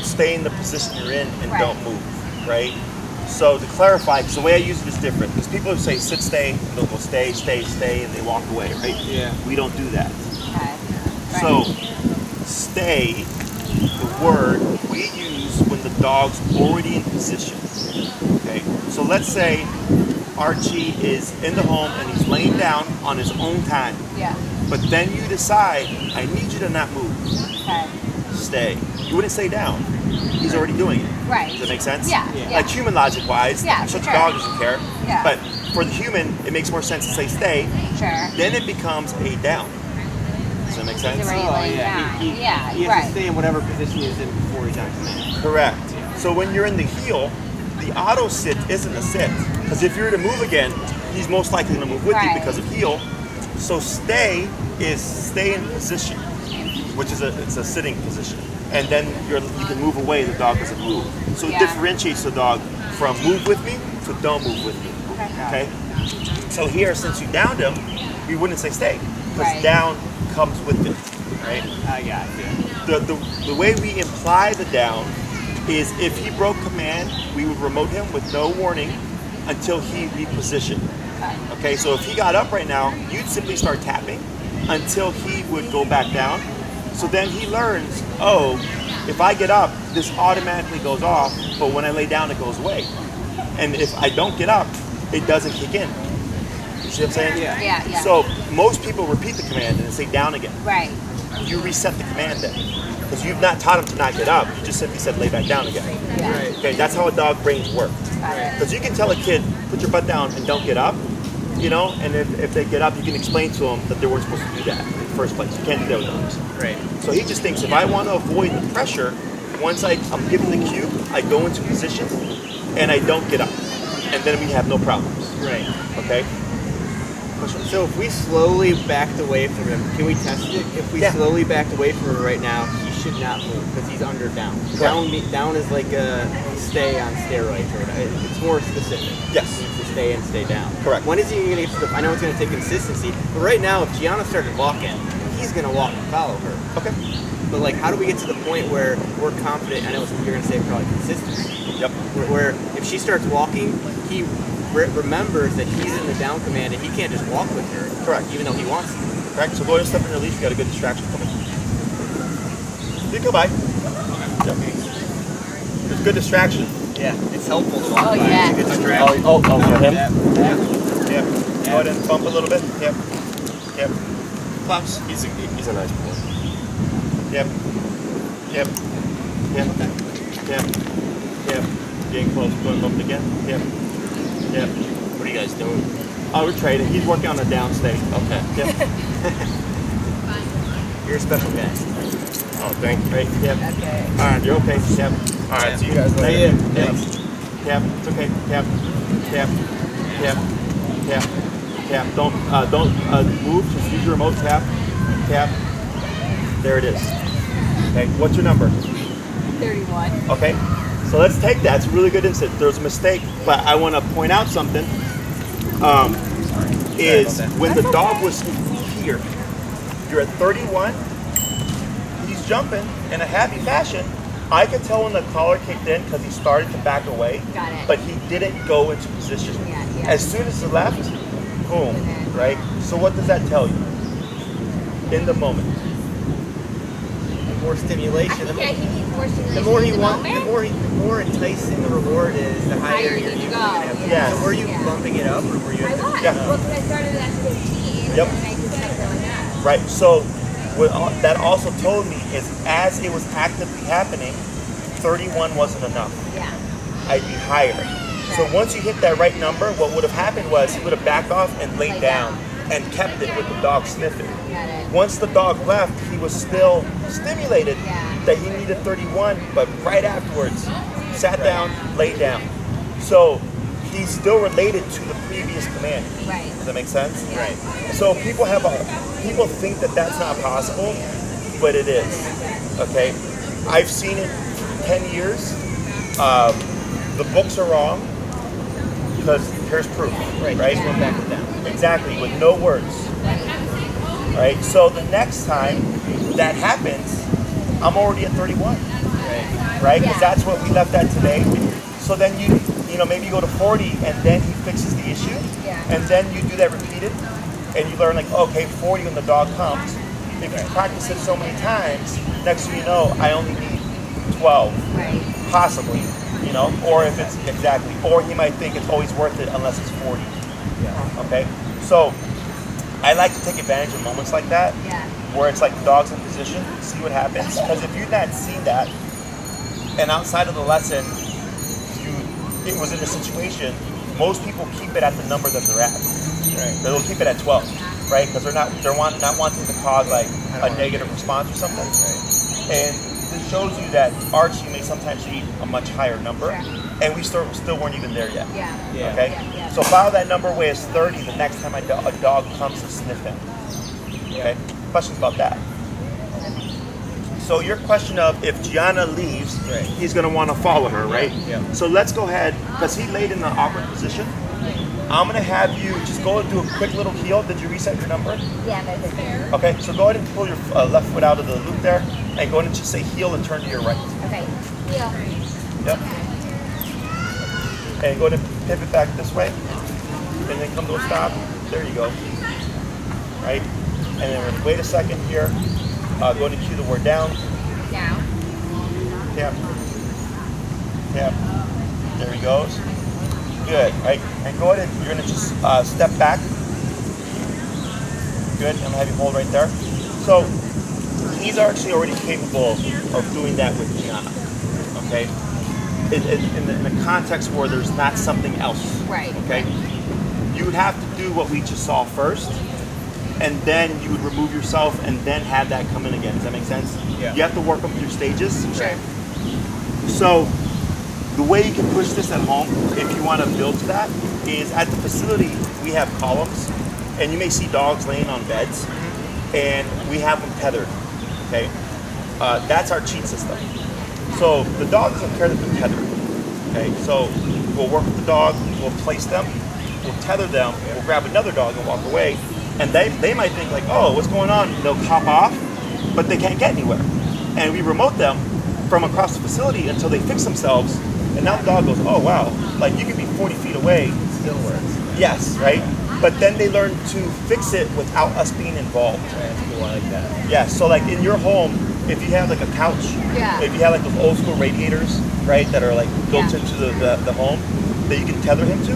stay in the position you're in and don't move, right? So to clarify, because the way I use it is different. Because people who say sit, stay, they'll go stay, stay, stay, and they walk away, right? Yeah. We don't do that. Okay. Right. So stay, the word we use when the dog's already in position. Okay. So let's say Archie is in the home and he's laying down on his own time. Yeah. But then you decide, I need you to not move. Okay. Stay. You wouldn't stay down. He's already doing it. Right. Does that make sense? Yeah. Like human logic wise, such a dog doesn't care. Yeah. But for the human, it makes more sense to say stay. Sure. Then it becomes a down. Does that make sense? He's already laying down. He has to stay in whatever position he's in before he's on command. Correct. So when you're in the heel, the auto sit isn't a sit. Because if you're to move again, he's most likely to move with you because of heel. So stay is stay in position, which is it's a sitting position. And then you can move away, the dog doesn't move. So it differentiates the dog from move with me to don't move with me. Okay? So here, since you downed him, we wouldn't say stay. Because down comes with it. Right? I got you. The way we imply the down is if he broke command, we would remote him with no warning until he repositioned. Okay, so if he got up right now, you'd simply start tapping until he would go back down. So then he learns, oh, if I get up, this automatically goes off, but when I lay down, it goes away. And if I don't get up, it doesn't kick in. You see what I'm saying? Yeah. So most people repeat the command and say down again. Right. You reset the command then. Because you've not taught him to not get up, you just simply said lay back down again. Yeah. Right. Okay, that's how a dog brains work. Because you can tell a kid, put your butt down and don't get up, you know, and if they get up, you can explain to them that they weren't supposed to do that in the first place. You can't do that with dogs. Right. So he just thinks if I want to avoid the pressure, once I'm given the cue, I go into position and I don't get up. And then we have no problems. Right. Okay? So if we slowly backed away from him, can we test it? If we slowly backed away from him right now, he should not move because he's under down. Down is like a stay on steroids. Or it's more specific. Yes. To stay and stay down. Correct. When is he going to get to the... I know it's going to take consistency, but right now, if Gianna started walking, he's going to walk and follow her. Okay. But like, how do we get to the point where we're confident? I know you're going to say probably consistency. Yep. Where if she starts walking, he remembers that he's in the down command and he can't just walk with her. Correct. Even though he wants to. Correct. So go ahead and step in your leash. You got a good distraction coming. You go by. Yep. It's a good distraction. Yeah, it's helpful to walk by. Yeah. It's a good distraction. Oh, for him? Yeah. Go ahead and bump a little bit. Yep. Claps. He's a nice boy. Yep. Getting close. Going bump again. Yep. What are you guys doing? Oh, we're trading. He's working on a downstay. Okay. Yep. You're a special guest. Oh, thank you. Right? Yep. Okay. All right, you're okay. Yep. All right, see you guys Thank later. you. Thanks. Yep. It's okay. Yep. Yep. Yep. Yep. Yep. Don't move. Just use your remote. Tap. Tap. There it is. Okay. What's your number? 31. Okay. So let's take that. It's a really good insight. There's a mistake, but I want to point out something. Is when the dog was here, you're at 31. He's jumping in a happy fashion. I could tell when the collar kicked in because he started to back away. Got it. But he didn't go into position. Yeah. As soon as he left, boom, right? So what does that tell you? In the moment. More stimulation. I think he needs more stimulation. The more he in the wants, moment. the more enticing the reward is, the higher you need to you're go. gonna have. Yes. So were you Yeah. bumping it up, or were you? I was. Yeah. Well, because I started at 15. Yep. And I just kept going up. Right. So what that also told me is as it was actively happening, 31 wasn't enough. Yeah. I'd be higher. So Right. once you hit that right number, what would have happened was he would have backed off and laid Lay down down. and kept it with the dog sniffing. Got it. Once the dog left, he was still stimulated Yeah. that he needed 31, but right afterwards, sat down, laid down. So he's still related to the previous command. Right. Does that make sense? Right. So people think that that's not possible, but it is. Okay, I've seen it for 10 years. The books are wrong because here's proof. Right. Right. Just went back and down. Exactly, with no words. Right. So the next time that happens, I'm already at 31. Right? Because that's what we left at today. So then you maybe you go to 40 and then he fixes the issue. Yeah. And then you do that repeated and you learn like, okay, 40 when the dog comes. If you practice it so many times, next thing you know, I only need 12. Right. Possibly. Or if it's exactly. Or he might think it's always worth it unless it's 40. Yeah. Okay? So I like to take advantage of moments like that. Yeah. Where it's like the dog's in position, see what happens. Because if you've not seen that, and outside of the lesson, it was in a situation, most people keep it at the number that they're at. Right. They'll keep it at 12, right? Because they're not wanting to cause like a negative response or something. Right. And this shows you that Archie may sometimes need a much higher number, and we still weren't even there yet. Yeah. Yeah. Okay. Yeah. So file that number away as 30 the next time a dog comes to sniff him. Okay. Questions about that? So your question of if Gianna leaves, Right. he's going to want to follow her, right? Yeah. So let's go ahead, because he laid in the awkward position. I'm going to have you just go and do a quick little heel. Did you reset your number? Yeah, there's a there. Okay, so go ahead and pull your left foot out of the loop there, and go ahead and just say heel and turn to your right. Okay. Yeah. Yep. And go ahead and pivot back this way, and then come to a stop. There you go. Right? And then we're going to wait a second here. Go ahead and cue the word down. Down. Tap. Tap. There he goes. Good, right? And go ahead and you're gonna just step back. Good, I'm gonna have you hold right there. So he's actually already capable of doing that with Gianna. Okay? In a context where there's not something else. Right. Okay? You would have to do what we just saw first, and then you would remove yourself and then have that come in again. Does that make sense? Yeah. You have to work up through stages. Sure. So the way you can push this at home, if you want to build to that, is at the facility we have columns, and you may see dogs laying on beds, and we have them tethered. Okay, that's our cheat system. So the dog doesn't care that they're tethered. Okay, so we'll work with the dog, we'll place them, we'll tether them, we'll grab another dog and walk away, and they might think like, oh, what's going on? They'll hop off, but they can't get anywhere, and we remote them from across the facility until they fix themselves. And now the dog goes, oh wow, like you can be 40 feet away. Still works. Yes, right? But then they learn to fix it without us being involved. That's cool. I like that. Yeah, so like in your home, if you have like a couch, Yeah. if you have like those old school radiators, right, that are like built Yeah. into the home that you can tether him to,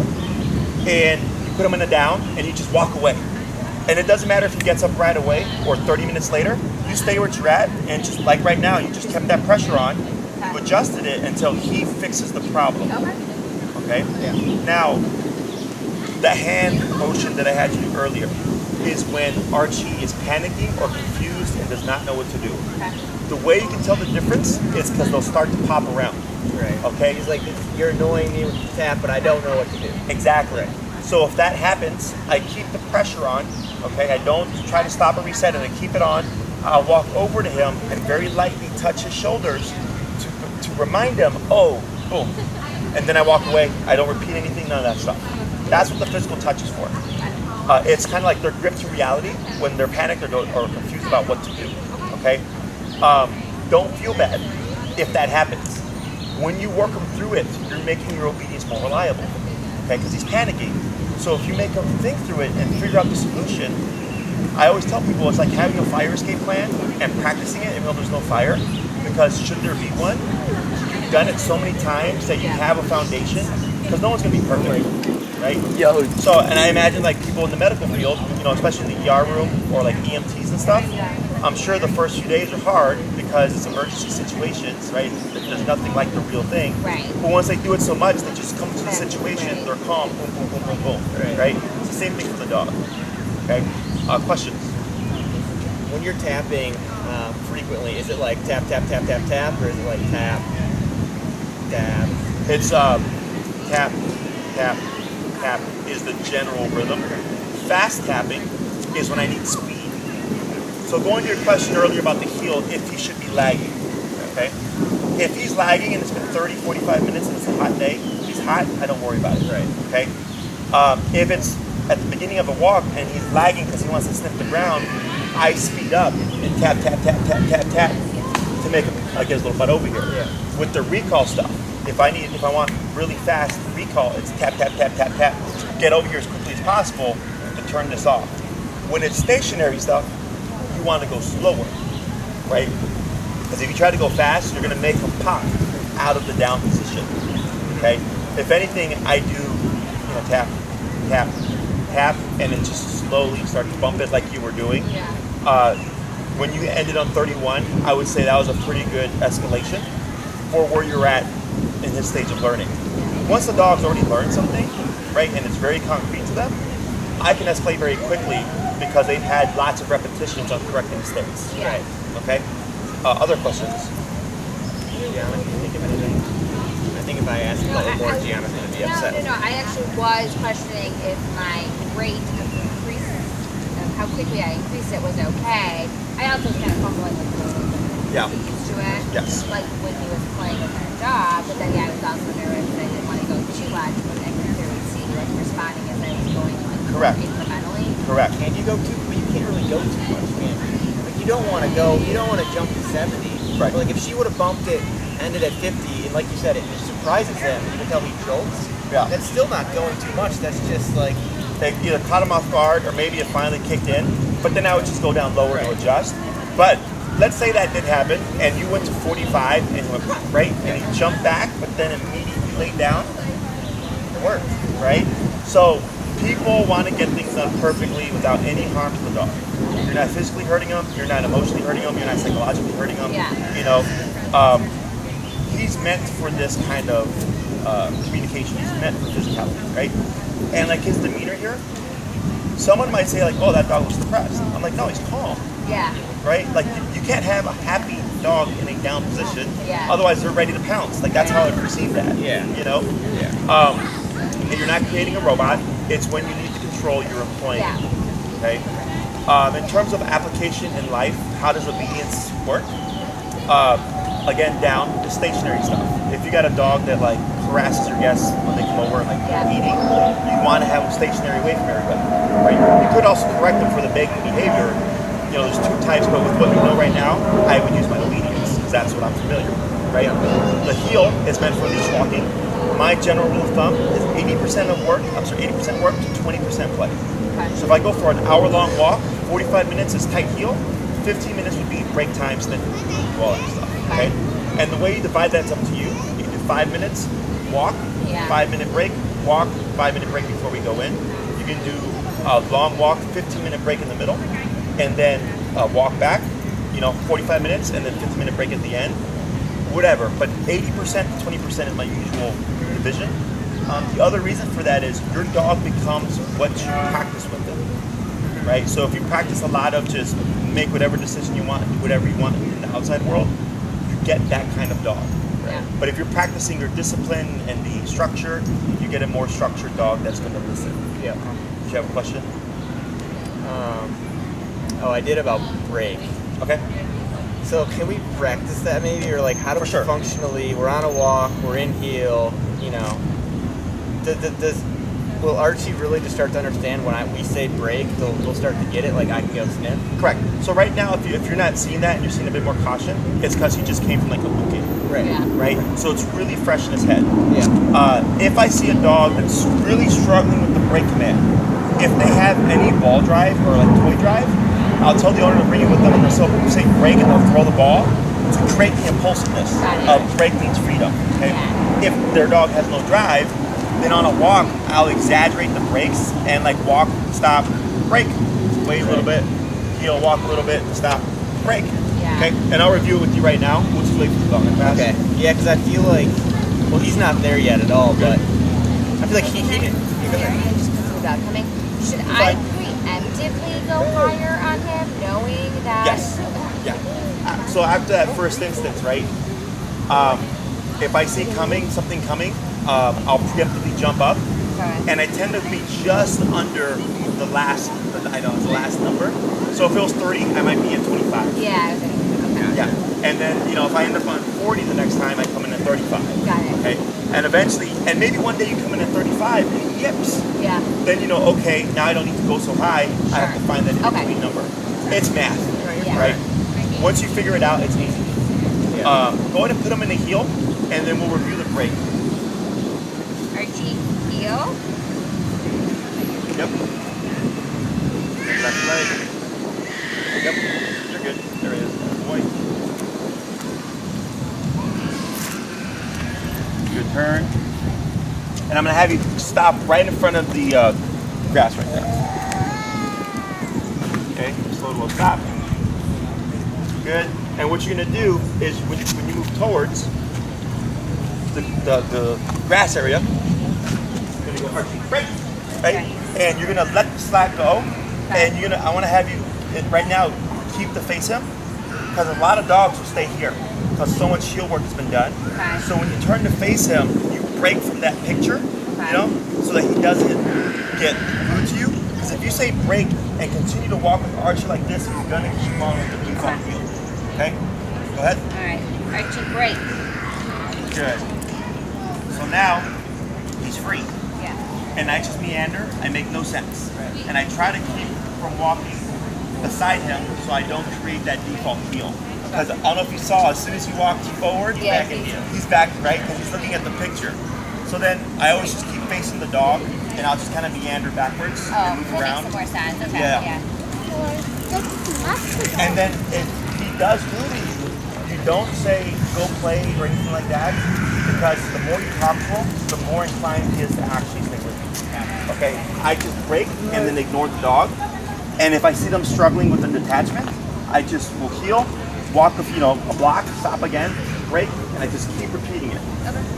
and you put him in a down and you just walk away. And it doesn't matter if he gets up right away or 30 minutes later, you stay where you're at and just like right now, you just kept that pressure on, you adjusted it until he fixes the problem. Okay. Okay? Yeah. Now, the hand motion that I had you do earlier, is when Archie is panicking or confused and does not know what to do. Okay. The way you can tell the difference is because they'll start to pop around. Right. Okay? He's like, you're annoying me with the tap, but I don't know what to do. Exactly. So if that happens, I keep the pressure on. Okay? I don't try to stop or reset it. I keep it on. I'll walk over to him and very lightly touch his shoulders to remind him, oh, boom. And then I walk away. I don't repeat anything, none of that stuff. That's what the physical touch is for. It's kind of like their grip to reality when they're panicked or confused about what to do. Okay? Don't feel bad if that happens. When you work them through it, you're making your obedience more reliable. Okay? Because he's panicking. So if you make him think through it and figure out the solution, I always tell people it's like having a fire escape plan and practicing it even though there's no fire. Because should there be one, you've done it so many times that you have a foundation. Because no one's going to be perfect. Right? Yo. So, and I imagine like people in the medical field, especially in the ER room or like EMTs and stuff, I'm sure the first few days are hard because it's emergency situations, right? There's nothing like the real thing. Right. But once they do it so much, they just come to the situation, they're calm, boom, boom, boom, boom, boom, right? It's the same thing for the dog. Okay? Questions? When you're tapping frequently, is it like tap, tap, tap, tap, tap, or is it like tap, tap? It's tap, tap, tap is the general rhythm. Fast tapping is when I need speed. So going to your question earlier about the heel, if he should be lagging, okay? If he's lagging and it's been 30, 45 minutes and it's a hot day, if he's hot, I don't worry about it, right? Okay? If it's at the beginning of a walk and he's lagging because he wants to sniff the ground, I speed up and tap, tap, tap, tap, tap, tap to make him get his little butt over here. Yeah. With the recall stuff, if I want really fast recall, it's tap, tap, tap, tap, tap. Get over here as quickly as possible to turn this off. When it's stationary stuff, you want to go slower, right? Because if you try to go fast, you're going to make them pop out of the down position, okay? If anything, I do, tap, tap, tap, and then just slowly start to bump it like you were doing. Yeah. When you ended on 31, I would say that was a pretty good escalation for where you're at in his stage of learning. Once the dog's already learned something, right, and it's very concrete to them, I can escalate very quickly because they've had lots of repetitions on correcting mistakes. Yeah. Right. Okay? Other questions? Gianna, can you think of anything? I think if I ask a couple more, Gianna's going to be upset. No. I actually was questioning if my rate of increase, of how quickly I increased it was okay. I also was kind of fumbling with the Yeah. used to it. Yes. Like when he was playing with our dog, but then I was also nervous that I didn't want to go too much, but I could clearly see responding as I was going Correct. incrementally. Correct. Can you go too? But you can't really go too much, can you? Like you don't want to go. You don't want to jump to 70. Right. But like if she would have bumped it, ended at 50, and like you said, it surprises him. You can tell he jolts. Yeah. That's still not going too much. That's just like. They either caught him off guard or maybe it finally kicked in, but then I would just go down lower to adjust. But let's say that did happen and you went to 45 and you went right and he jumped back, but then immediately laid down. It worked, right? So people want to get things done perfectly without any harm to the dog. You're not physically hurting him, you're not emotionally hurting him, you're not psychologically hurting him. Yeah. He's meant for this kind of communication. He's meant for physicality, right? And like his demeanor here, someone might say like, oh, that dog was depressed. I'm like, no, he's calm, Yeah. right? Like you can't have a happy dog in a down position, Yeah. otherwise they're ready to pounce. Like that's how I perceive that. Yeah. Yeah. And you're not creating a robot. It's when you need to control your employee. Yeah. Okay. In terms of application in life, how does obedience work? Again, down to stationary stuff. If you got a dog that like harasses your guests when they come over and like eating, you want to have them stationary away from everybody, right? You could also correct them for the begging behavior. There's two types, but with what you know right now, I would use my obedience because that's what I'm familiar with, right? The heel is meant for leash walking. My general rule of thumb is 80% work to 20% play. Okay. So if I go for an hour-long walk, 45 minutes is tight heel, 15 minutes would be break time, sniff, all that stuff. Okay? And the way you divide that's up to you. You can do 5 minutes, walk, 5-minute break, walk, 5-minute break before we go in. You can do a long walk, 15-minute break in the middle, and then walk back, 45 minutes, and then 15-minute break at the end. Whatever, but 80% to 20% is my usual division. The other reason for that is your dog becomes what you practice with them. right? So if you practice a lot of just make whatever decision you want, do whatever you want in the outside world, you get that kind of dog. Yeah. But if you're practicing your discipline and the structure, you get a more structured dog that's going to listen. Yeah. Did you have a question? I did about break. Okay. So can we practice that maybe, or like how do For we sure. functionally? We're on a walk, we're in heel, you know. Will Archie really just start to understand when we say break? They'll start to get it. Like I can go sniff. Correct. So right now, if you're not seeing that and you're seeing a bit more caution, it's because he just came from like a boot camp. Right. Yeah. Right? So it's really fresh in his head. Yeah. If I see a dog that's really struggling with the break command, if they have any ball drive or like toy drive, I'll tell the owner to bring it with them and they'll say break and they'll throw the ball to create the impulsiveness of break means freedom. Okay? Yeah. If their dog has no drive, then on a walk, I'll exaggerate the breaks and like walk, stop, break, wait a little bit, heel, walk a little bit, stop, break. Yeah. Okay? And I'll review it with you right now. We'll just wait for the development class. Okay. Yeah, because I feel like, well, he's not there yet at all, but I feel like he didn't. Without coming, should I preemptively go higher on him, knowing that? Yes. Yeah. So after that first instance, right? If I see something coming, I'll preemptively jump up, Okay. and I tend to be just under the last number. So if it was 30, I might be at 25. Yeah. Okay. Yeah. And then if I end up on 40 the next time, I come in at 35. Got it. Okay. And eventually, and maybe one day you come in at 35 and he yips. Yeah. Then okay, now I don't need to go so high. I have to find that in Okay. between number. It's math, Yeah. right? Once you figure it out, it's easy. Yeah. Go ahead and put them in the heel, and then we'll review the break. Archie, heel. Yep. Left leg. Yep. You're good. There it is. Boy. Good turn. And I'm going to have you stop right in front of the grass right there. Okay. Slow to a stop. Good. And what you're going to do is when you move towards the grass area, you're going to go Archie, break, right? Okay. And you're going to let the slack go. Okay. And I want to have you, right now, keep the face him. Because a lot of dogs will stay here. Because so much heel work has been done. Okay. So when you turn to face him, you break from that picture, so that he doesn't get glued to you. Because if you say break and continue to walk with Archie like this, he's going to keep on with the default heel. Okay? Go ahead. All right. Archie, break. Good. So now, he's free. Yeah. And I just meander, I make no sense. And I try to keep from walking beside him so I don't create that default heel. Because I don't know if you saw, as soon as he walked forward, Yeah, he's back, right? Because he's looking at the picture. So then I always just keep facing the dog, and I'll just kind of meander backwards and move That around. makes some more sense. Okay. Yeah. And then if he does glue to you don't say go play or anything like that, because the more you talk to him, the more inclined he is to actually stick with you. Okay, I just break and then ignore the dog. And if I see them struggling with the detachment, I just will heel, walk a block, stop again, break, and I just keep repeating it.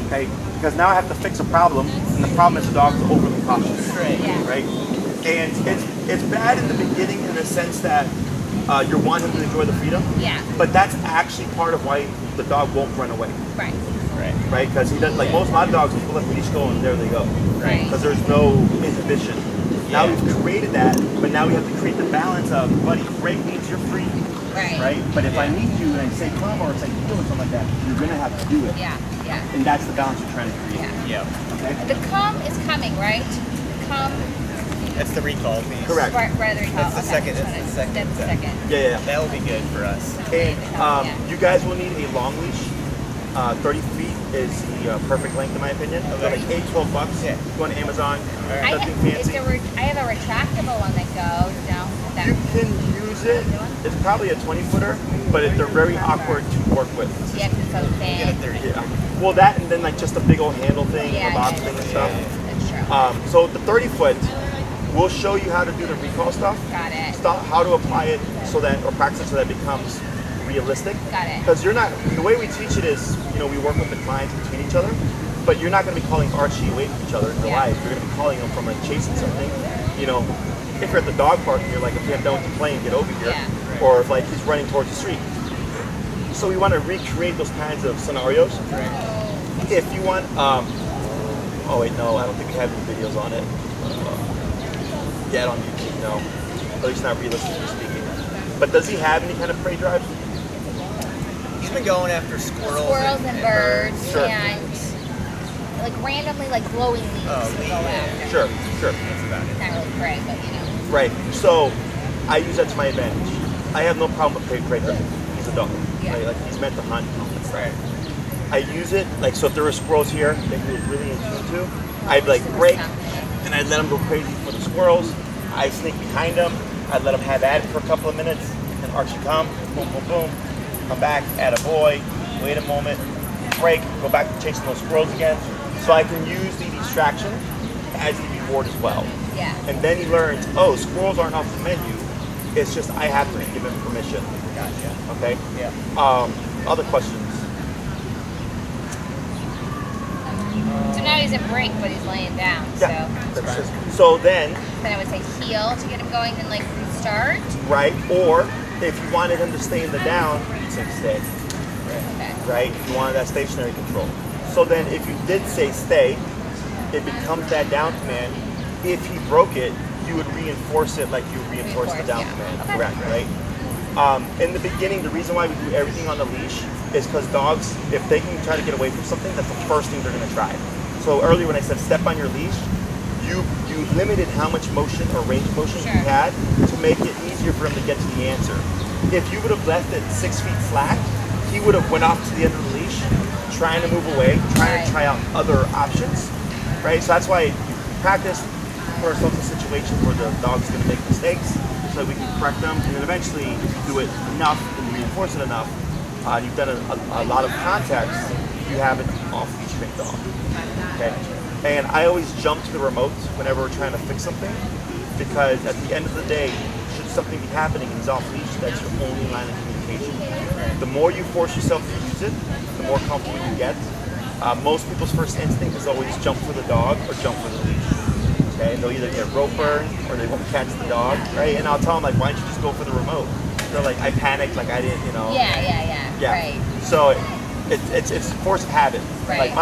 Okay, because now I have to fix a problem, and the problem is the dog is overly cautious. Right? And it's bad in the beginning in the sense that you're wanting to enjoy the freedom. Yeah. But that's actually part of why the dog won't run away. Right. Right? Because he doesn't, like most of my dogs, people let the leash go and there they go. Right. Because there's no inhibition. Now we've created that, but now we have to create the balance of, buddy, break means you're free. Right. But if I need you and I say come or say heel or something like that, you're gonna have to do it. Yeah. And that's the balance you're trying to create. Yeah. Okay? The come is coming, right? The come. That's the recall piece. Correct. Right, the recall. That's the second. That's the second. That's the second. Yeah. That will be good for us. And you guys will need a long leash. 30 feet is the perfect length in my opinion. So like $8-12. Yeah. Go on Amazon. I Nothing fancy. have a retractable one that goes down. You can use it. It's probably a 20-footer, but they're very awkward to work with. Yeah, because it's so thin. Get a 30. Yeah. Well, that and then like just a big old handle thing, Yeah, a box yeah, thing and yeah. stuff. That's true. So the 30-foot, we'll show you how to do the recall stuff. Got it. How to apply it or practice it so that it becomes realistic. Got it. Because you're not, the way we teach it is, we work with the clients between each other, but you're not going to be calling Archie away from each other in real life. You're going to be calling him from chasing something, if you're at the dog park and you're like, okay, I'm done with the plane, get over here. Yeah. Or if like he's running towards the street. So we want to recreate those kinds of scenarios. If you want, oh wait, no, I don't think we have any videos on it. Yet on YouTube, no. At least not realistically speaking. But does he have any kind of prey drive? He's been going after squirrels. And birds Sure. and like randomly like glowing leaves. Oh, to go after. Sure. That's about it. Not really prey, but you know. Right. So I use that to my advantage. I have no problem with prey drive. He's a dog. Yeah. Right? Like he's meant to hunt. Right. I use it, like, so if there were squirrels here that he was really in tune to, I'd like break, and I'd let him go crazy for the squirrels. I'd sneak behind him, I'd let him have at it for a couple of minutes, and Archie come, boom, boom, boom, come back, add a boy, wait a moment, break, go back to chasing those squirrels again. So I can use the distraction as the reward as well. Yeah. And then he learns, oh, squirrels aren't off the menu, it's just I have to give him permission. Gotcha. Okay? Yeah. Other questions? So now he's in break, but he's laying down. Yeah. So So then, I would say heel to get him going, then like restart. right? Or if you wanted him to stay in the down, you'd say stay, Okay. right? If you wanted that stationary control. So then if you did say stay, it becomes that down command. If he broke it, you would reinforce it like you reinforce the down yeah. command, Okay. correct, right? In the beginning, the reason why we do everything on the leash is because dogs, if they can try to get away from something, that's the first thing they're going to try. So earlier when I said step on your leash, you limited how much motion or range of motion Sure. you had to make it easier for him to get to the answer. If you would have left it 6 feet slack, he would have went off to the end of the leash, trying to move away, trying Right. to try out other options, right? So that's why you practice, put ourselves in situations where the dog's going to make mistakes, so that we can correct them, and then eventually if you do it enough and reinforce it enough, you've done a lot of context, you have an off-leash trained dog. Okay? And I always jump to the remote whenever we're trying to fix something, because at the end of the day, should something be happening and he's off leash, that's your only line of communication. The more you force yourself to use it, the more comfortable you get. Most people's first instinct is always jump for the dog or jump for the leash. Okay, they'll either get rope burn or they won't catch the dog, right? And I'll tell them like, why don't you just go for the remote? They're like, I panicked, like I didn't, you know. Yeah. Right. So it's force of habit. Right. Like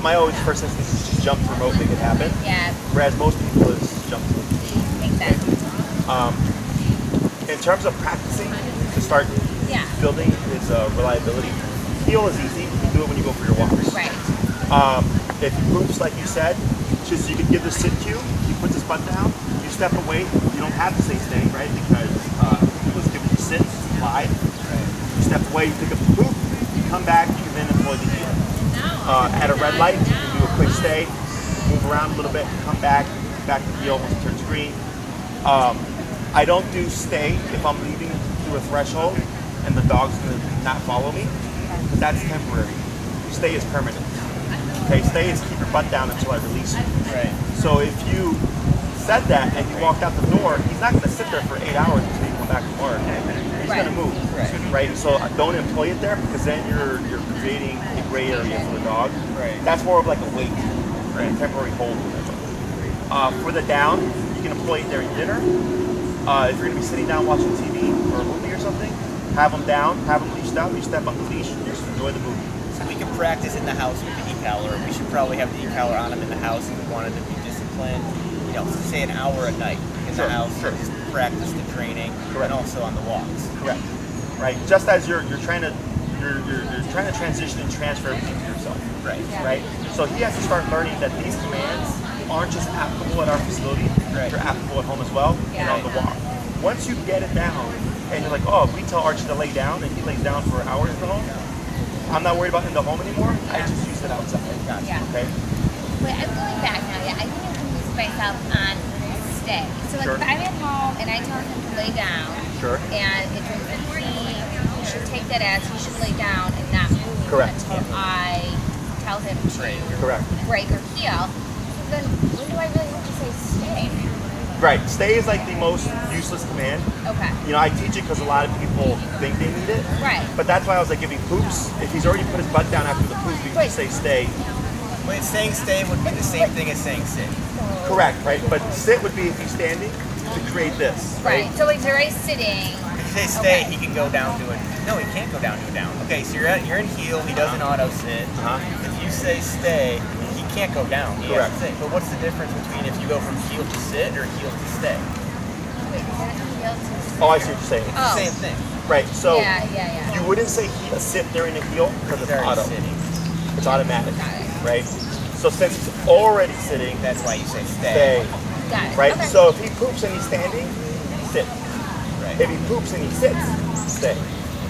my always first instinct is just jump to the remote, make it happen. Yeah. Whereas most people is jump to the leash. Makes sense. In terms of practicing to start Yeah. building his reliability, heel is easy. You can do it when you go for your walks. Right. If he poops, like you said, just you can give the sit cue. He puts his butt down. You step away. You don't have to say stay, right? Because he was given the sit, slide. You step away. You pick up the poop. You come back. You can then employ the heel. At a red light, you can do a quick stay, move around a little bit, come back to heel once it turns green. I don't do stay if I'm leaving through a threshold and the dog's going to not follow me, but that's temporary. Stay is permanent. Okay, stay is keep your butt down until I release you. Right. So if you said that and you walked out the door, he's not going to sit there for 8 hours until you come back to work. He's going to move, right? So don't employ it there because then you're creating a gray area for the dog. Right. That's more of like a wait, right? A temporary hold. For the down, you can employ it during dinner. If you're going to be sitting down watching TV or a movie or something, have them down, have them leashed out. You step on the leash, and just enjoy the movie. So we can practice in the house with the e-collar. We should probably have the e-collar on him in the house if we wanted to be disciplined. You know, say an hour a night in the house. Sure. Just practice the training, and also on the walks. Correct. Right. Just as you're trying to transition and transfer everything to yourself. Right. Right. So he has to start learning that these commands aren't just applicable at our facility. Right. They're applicable at home as well and on the walk. Once you get it down, and you're like, oh, we tell Archie to lay down, and he lays down for hours in the home. I'm not worried about in the home anymore. I just use it outside. Gotcha. Yeah. Okay. Wait, I'm going back now. Yeah, I think I'm confusing myself on stay. So like Sure. if I'm at home and I tell him to lay down, Sure. and it turns out he should take that as he should lay down and not move Correct. until I tell him to Correct. break or heel. So then when do I really have to say stay? Right. Stay is like the most useless command. Okay. You know, I teach it because a lot of people think they need it. Right. But that's why I was like, if he poops, if he's already put his butt down after the poop, you can just say stay. But saying stay would be the same thing as saying sit. Correct, right? But sit would be if he's standing, to create this. Right. So if you're already sitting. If you say stay, he can go down to it. No, he can't go down to a down. Okay, so you're in heel. He does an auto sit. If you say stay, he can't go down. He has to sit. But what's the difference between if you go from heel to sit or heel to stay? Wait, is that heel to? Oh, I see what you're saying. It's the same thing. Right. So Yeah. you wouldn't say sit during the heel because it's auto. Sitting. It's automatic. Got it. Right. So since it's already sitting, That's why you say stay. Got it. Right. Okay. So if he poops and he's standing, sit. Right. If he poops and he sits, stay.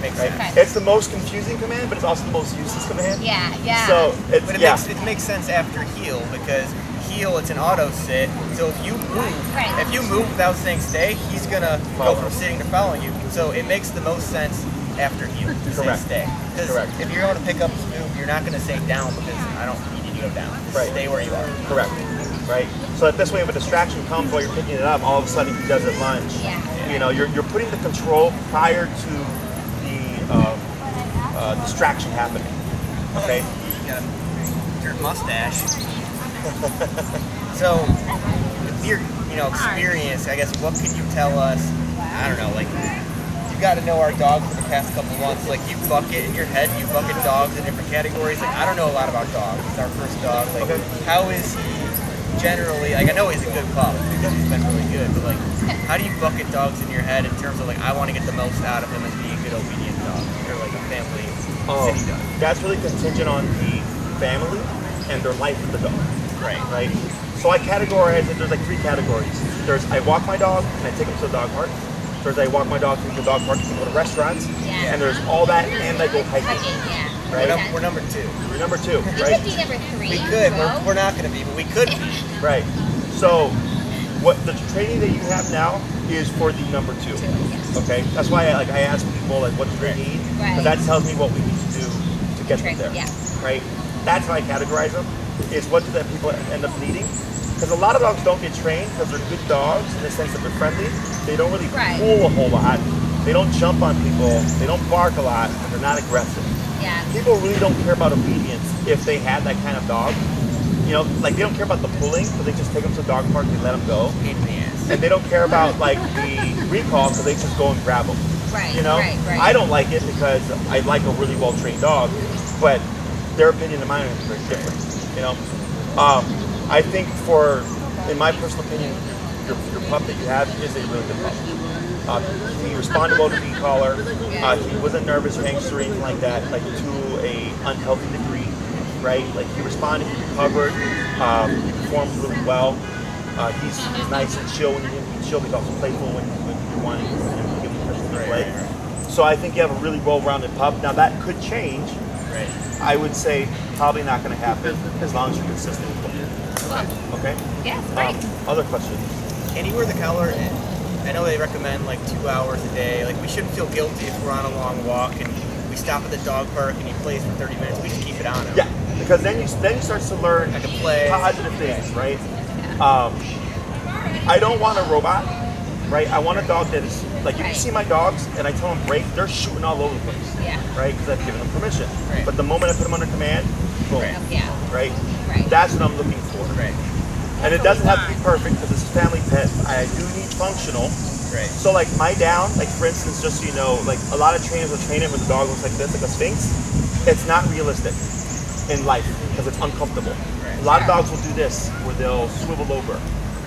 Makes Right. sense. Okay. It's the most confusing command, but it's also the most useless command. Yeah. So it's But it makes sense after heel because heel it's an auto sit. So if you move without saying stay, he's gonna go from sitting to following you. So it makes the most sense after heel to say stay. Because if you're going to pick up his move, you're not going to say down because I don't need you to go down. Stay where you are. Correct. Right. So that this way, if a distraction comes while you're picking it up, all of a sudden he does it lunge. Yeah. You know, you're putting the control prior to the distraction happening. Okay. You got your mustache. So, with your experience, I guess, what can you tell us? I don't know, like you got to know our dog for the past couple months. Like you bucket in your head, you bucket dogs in different categories. Like I don't know a lot about dogs. It's our first dog. Like how is he generally? Like I know he's a good pup because he's been really good. But like, how do you bucket dogs in your head in terms of like I want to get the most out of him as being a good obedient dog or like a family city dog? That's really contingent on the family and their life with the dog. Right. So I categorize it. There's like 3 categories. There's I walk my dog and I take him to the dog park. There's I walk my dog to the dog park and go to restaurants. Yeah. And there's all that and I go hiking. Yeah. Right. We're number 2. We're number 2. We Right. could be number 3. We could. We're not going to be, but we could be. Right. So what the training that you have now is for the number 2. Okay. That's why I ask people like what do they need because that tells me what we need to do to get them there. Yeah. Right. That's how I categorize them. Is what do that people end up needing? Because a lot of dogs don't get trained because they're good dogs in the sense that they're friendly. They don't really pull a whole lot. They don't jump on people. They don't bark a lot. And they're not aggressive. Yeah. People really don't care about obedience if they had that kind of dog. You know, like they don't care about the pulling, but they just take them to the dog park and let them go. Pain in the ass. And they don't care about like the recall because they just go and grab them. Right. You know, I don't like it because I like a really well-trained dog, but their opinion and mine is very different. You know, I think in my personal opinion, your pup that you have is a really good pup. He responded well to the collar. He wasn't nervous or anxious or anything like that, like to a unhealthy degree, right? Like he responded, he recovered, he performed really well. He's nice and chill when you need chill. He's also playful when you want to give him permission to play. So I think you have a really well-rounded pup. Now that could change. Right. I would say probably not going to happen as long as you're consistent with it. Okay? Yeah, great. Other questions? Can you wear the collar? I know they recommend like 2 hours a day. Like we shouldn't feel guilty if we're on a long walk and we stop at the dog park and he plays for 30 minutes. We just keep it on him. Yeah, because then you start to learn I can play. positive things, right? I don't want a robot, right? I want a dog that is like if you see my dogs and I tell them break, they're shooting all over the place. Yeah. Right? Because I've given them permission. Right. But the moment I put them under command, boom. Yeah. Right? Right. That's what I'm looking for. Right. And it doesn't have to be perfect because it's a family pet. I do need functional. Right. So like my down, like for instance, just so you know, like a lot of trainers will train it where the dog looks like this, like a sphinx. It's not realistic in life because it's uncomfortable. Right. A lot of dogs will do this where they'll swivel over.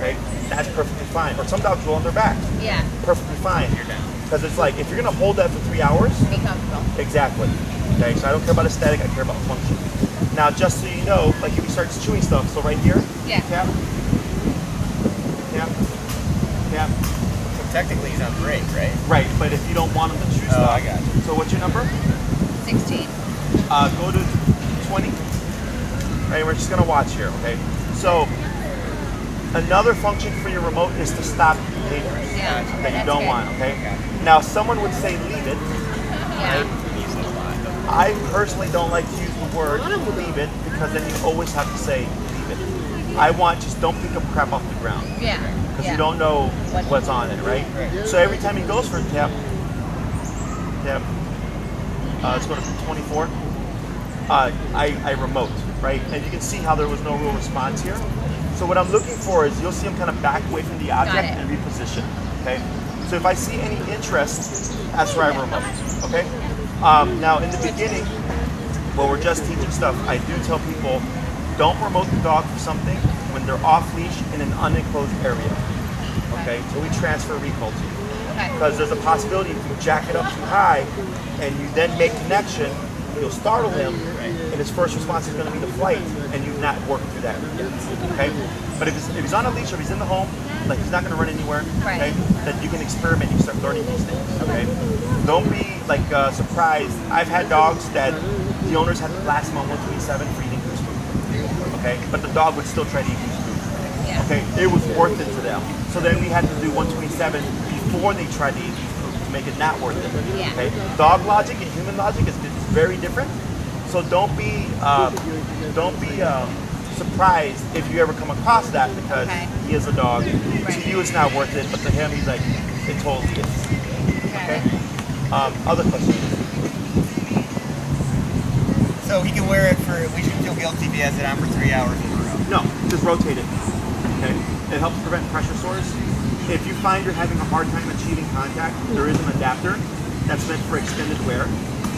Right? That's perfectly fine. Or some dogs roll on their back. Yeah. Perfectly fine. You're down. Because it's like if you're gonna hold that for 3 hours, Be comfortable. exactly. Okay, so I don't care about aesthetic, I care about function. Now just so you know, like if he starts chewing stuff, so right here, Yeah. tap, tap, tap. So technically he's on break, right? Right, but if you don't want him to chew Oh, stuff. I got you. So what's your number? 16. Go to 20. Right, we're just gonna watch here, okay? So another function for your remote is to stop behaviors Yeah. that you That's don't good. want, okay? Now someone would say leave it. Yeah. He's a lot. I personally don't like to use the word leave it because then you always have to say leave it. I want just don't pick up crap off the ground Yeah. because you don't know what's on it, right? So every time he goes for a tap, let's go to 24. I remote, right? And you can see how there was no real response here. So what I'm looking for is you'll see him kind of back away from the object and reposition. Okay. So if I see any interest, that's where I remote. Okay. Now in the beginning, when we're just teaching stuff, I do tell people don't remote the dog for something when they're off leash in an unenclosed area. Okay. So we transfer recall to you. Because there's a possibility if you jack it up too high and you then make connection, you'll startle him, and his first response is going to be the flight, and you've not worked through that yet. Okay? But if he's on a leash or he's in the home, like he's not going to run anywhere, okay? Then you can experiment, you start learning these things, okay? Don't be like surprised. I've had dogs that the owners had to blast them on 127 for eating goose food, okay? But the dog would still try to eat goose food, okay? It was worth it to them. So then we had to do 127 before they tried to eat goose food to make it not worth it, okay? Dog logic and human logic is very different. So don't be surprised if you ever come across that because he is a dog. To you, it's not worth it, but to him, he's like, it totally is. Okay. Other questions? So he can wear it for. We should feel guilty if he has it on for 3 hours in a row. No, just rotate it. Okay. It helps prevent pressure sores. If you find you're having a hard time achieving contact, there is an adapter that's meant for extended wear.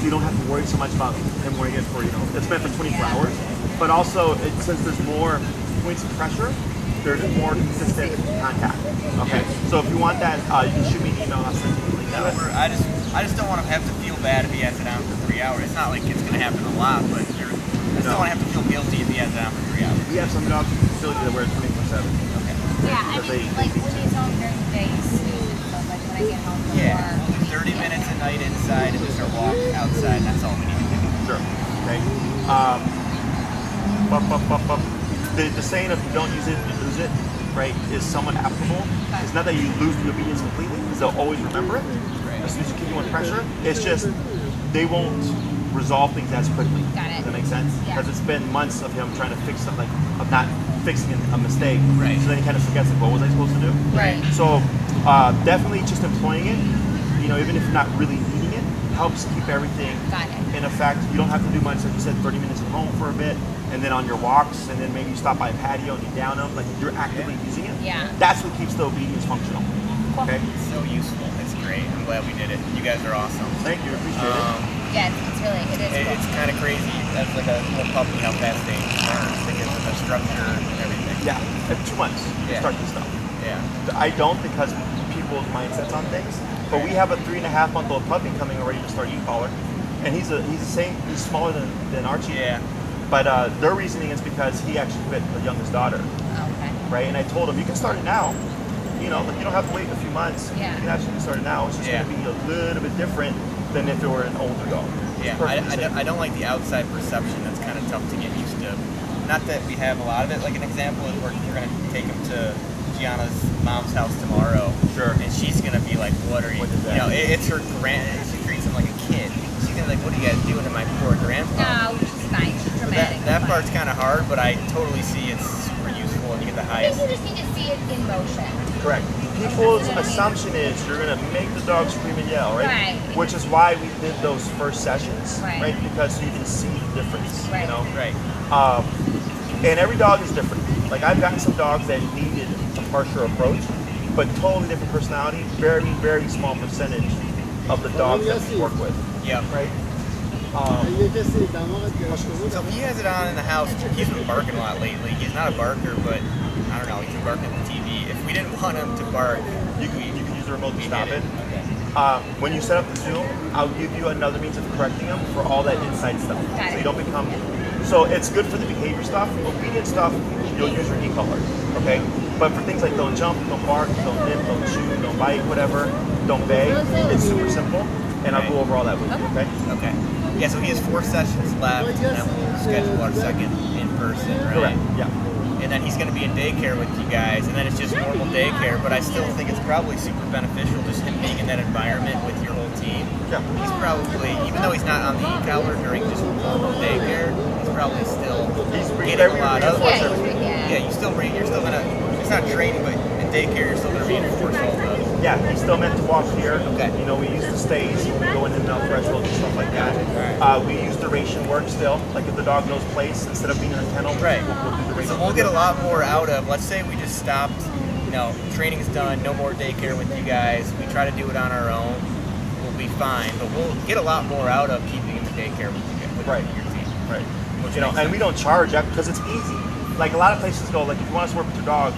You don't have to worry so much about him wearing it for, it's meant for 24 hours. But also, since there's more points of pressure, there's more consistent contact. Okay? So if you want that, you can shoot me an email. I'll send you the link to it. I just don't want him to have to feel bad if he has it on for 3 hours. It's not like it's going to happen a lot, but I just don't want to have to feel guilty if he has it on for 3 hours. We have some dogs in the facility that wear it 24/7. Okay. Yeah, I mean, like when he's home during the day, so like when I get home from work. 30 minutes a night inside and just our walk outside, and that's all we need to do. Sure. Okay. The saying of you don't use it, you lose it, right, is somewhat applicable. It's not that you lose the obedience completely, because they'll always remember it. As soon as you keep them with pressure, it's just they won't resolve things as quickly. Got it. Does that make sense? Yeah. Because it's been months of him trying to fix something, of not fixing a mistake. Right. So then he kind of forgets, like, what was I supposed to do? Right. So definitely just employing it, even if you're not really needing it, helps keep everything in effect. You don't have to do much, like you said, 30 minutes at home for a bit, and then on your walks, and then maybe you stop by a patio and you down them, like you're actively using it. Yeah. That's what keeps the obedience functional. Okay? It's so useful. It's great. I'm glad we did it. You guys are awesome. Thank you, appreciate it. Yeah, it is cool. It's kind of crazy. That's like a little puppy, how fast they learn. They get the structure and everything. Yeah, 2 months to start this stuff. Yeah. I don't because people's mindsets on things. But we have a 3.5-month-old puppy coming already to start e-collar, and he's the same. He's smaller than Archie. Yeah. But their reasoning is because he actually bit the youngest daughter. Okay. Right, and I told him you can start it now. Like you don't have to wait a few months. Yeah. You can actually start it now. It's just going to be a little bit different than if it were an older dog. Yeah. I don't like the outside perception. That's kind of tough to get used to. Not that we have a lot of it. Like an example is we're going to take him to Gianna's mom's house tomorrow. Sure. And she's gonna be like, "What are you?" It's her she treats him like a kid. She's gonna be like, "What are you guys doing to my poor grandpa?" No, which is fine. She's dramatic. That part's kind of hard, but I totally see it's super useful, and you get the I think highest. you just need to see it in motion. Correct. People's assumption is you're gonna make the dog scream and yell, right? Right. Which is why we did those first sessions, Right. Because you can see the difference, Right. Right. And every dog is different. Like I've gotten some dogs that needed a harsher approach, but totally different personality. Very, very small percentage of the dogs that we work with. Yeah. Right. So he has it on in the house. He's been barking a lot lately. He's not a barker, but I don't know. He's been barking at the TV. If we didn't want him to bark, You can use the remote to stop it. Okay. When you set up the Zoom, I'll give you another means of correcting them for all that inside stuff. Got So it. you don't become. So it's good for the behavior stuff. Obedient stuff, you'll use your e-collar, okay? But for things like don't jump, don't bark, don't nip, don't chew, don't bite, whatever, don't beg, it's super simple. And I'll go over all that with you, okay? Okay. Yeah, so he has 4 sessions left, and then we'll schedule our second in person, right? Correct, yeah. And then he's going to be in daycare with you guys, and then it's just normal daycare, but I still think it's probably super beneficial just him being in that environment with your whole team. Yeah. He's probably, even though he's not on the e-collar during just normal daycare, he's probably still getting a lot of it. Yeah, you're still going to, it's not training, but in daycare you're still going to reinforce all the... Yeah, he's still meant to walk here. Okay. We use the stays when we go in and out thresholds and stuff like that. Right. We use duration work still. Like if the dog knows place, instead of being in a kennel, Right. we'll do duration So we'll work. get a lot more out of, let's say we just stopped, training's done, no more daycare with you guys, we try to do it on our own, we'll be fine, but we'll get a lot more out of keeping in the daycare with you guys, with Right. your team. Right. Which You know, makes and we don't charge that because it's easy. Like a lot of places go, like if you want us to work with your dog,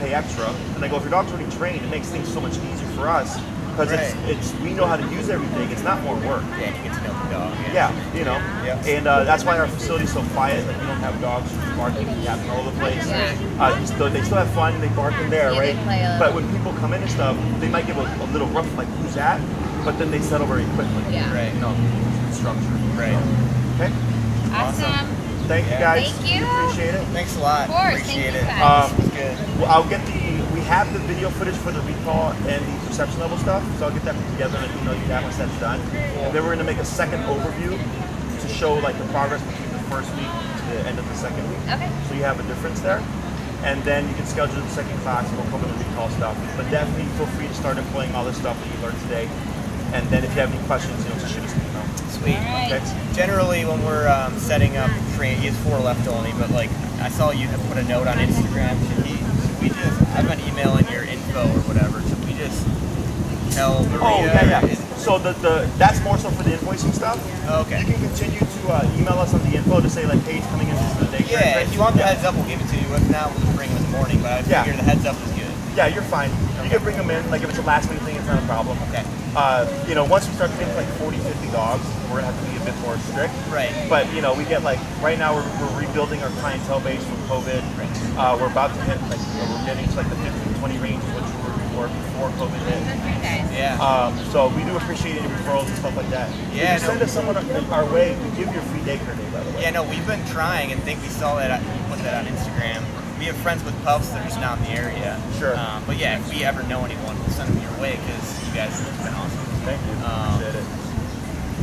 pay extra. And they go, if your dog's already trained, it makes things so much easier for us because it's we know how to use everything. It's not more work. Yeah, you get to know the dog. Yeah, you know. Yeah. And that's why our facility's so quiet. Like we don't have dogs barking and yapping all over the place. Yeah. They still have fun. They bark in there, Yeah, they right? play a But when people come in and stuff, they might give a little rough, like who's that? But then they settle very quickly. Yeah. Right. You know, structure. Right. Okay. Awesome. Thank you guys. Thank you. We appreciate it. Thanks a lot. Of course, Appreciate thank you it. guys. This was good. Well, I'll get we have the video footage for the recall and the perception level stuff, so I'll get that together and email you that once that's done. And then we're going to make a second overview to show like the progress between the first week to the end of the second week. Okay. So you have a difference there. And then you can schedule the second class and we'll cover the recall stuff. But definitely feel free to start employing all this stuff that you learned today. And then if you have any questions, just shoot us an email. Sweet. All right. Okay? Generally, when we're setting up training, he has 4 left only, but like I saw you have put a note on Instagram. Should we just, I've been emailing your info or whatever. Should we just tell Maria? Oh, yeah. So that's more so for the invoicing stuff. Okay. You can continue to email us on the info to say like, hey, it's coming in for the daycare. Yeah, if you want the heads up, we'll give it to you. If not, we'll just bring them in the morning. But I figure the heads up is good. Yeah, you're fine. You can bring them in. Like if it's a last minute thing, it's not a problem. Okay. Once we start getting like 40, 50 dogs, we're gonna have to be a bit more strict. Right. But we get like right now we're rebuilding our clientele base from COVID. Right. We're about to hit we're getting to like the 15, 20 range, which we were before COVID hit. Okay. Yeah. So we do appreciate any referrals and stuff like that. Yeah, If you send us someone our way, we give you a free daycare day, by the way. Yeah, no, we've been trying and think we saw that, you put that on Instagram. We have friends with pups that are just not in the area. Sure. But yeah, if we ever know anyone, we'll send them your way because you guys have been awesome. Thank you. Appreciate it.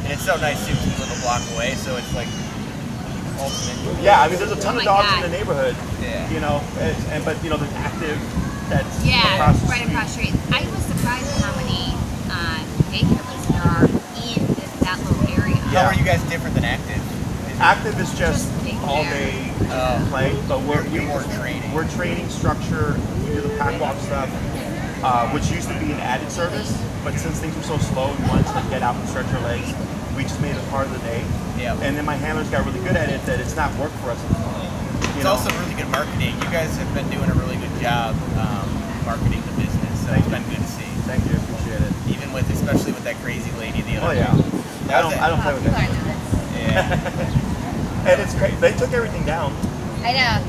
And it's so nice too, 'cause we live a block away, so it's like ultimate. Yeah, I mean, there's a ton Oh of my dogs God. in the neighborhood. Yeah. But there's active that's Yeah, across the right street. across the street. I was surprised at how many daycare places there are in that little area. How are you guys different than active? Active is just Just all daycare. day play, but we're more training. We're training structure. We do the pack walk stuff, which used to be an added service, but since things were so slow, we wanted to get out and stretch our legs. We just made it part of the day. Yeah. And then my handlers got really good at it. That it's not work for us anymore. It's also really good marketing. You guys have been doing a really good job marketing the business, so it's been good to see. Thank you, appreciate it. Even especially with that crazy lady the Oh other yeah. day. I don't play with that. Yeah. And it's crazy. They took everything down. I know.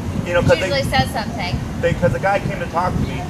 Because Usually says something. because the guy came to talk to me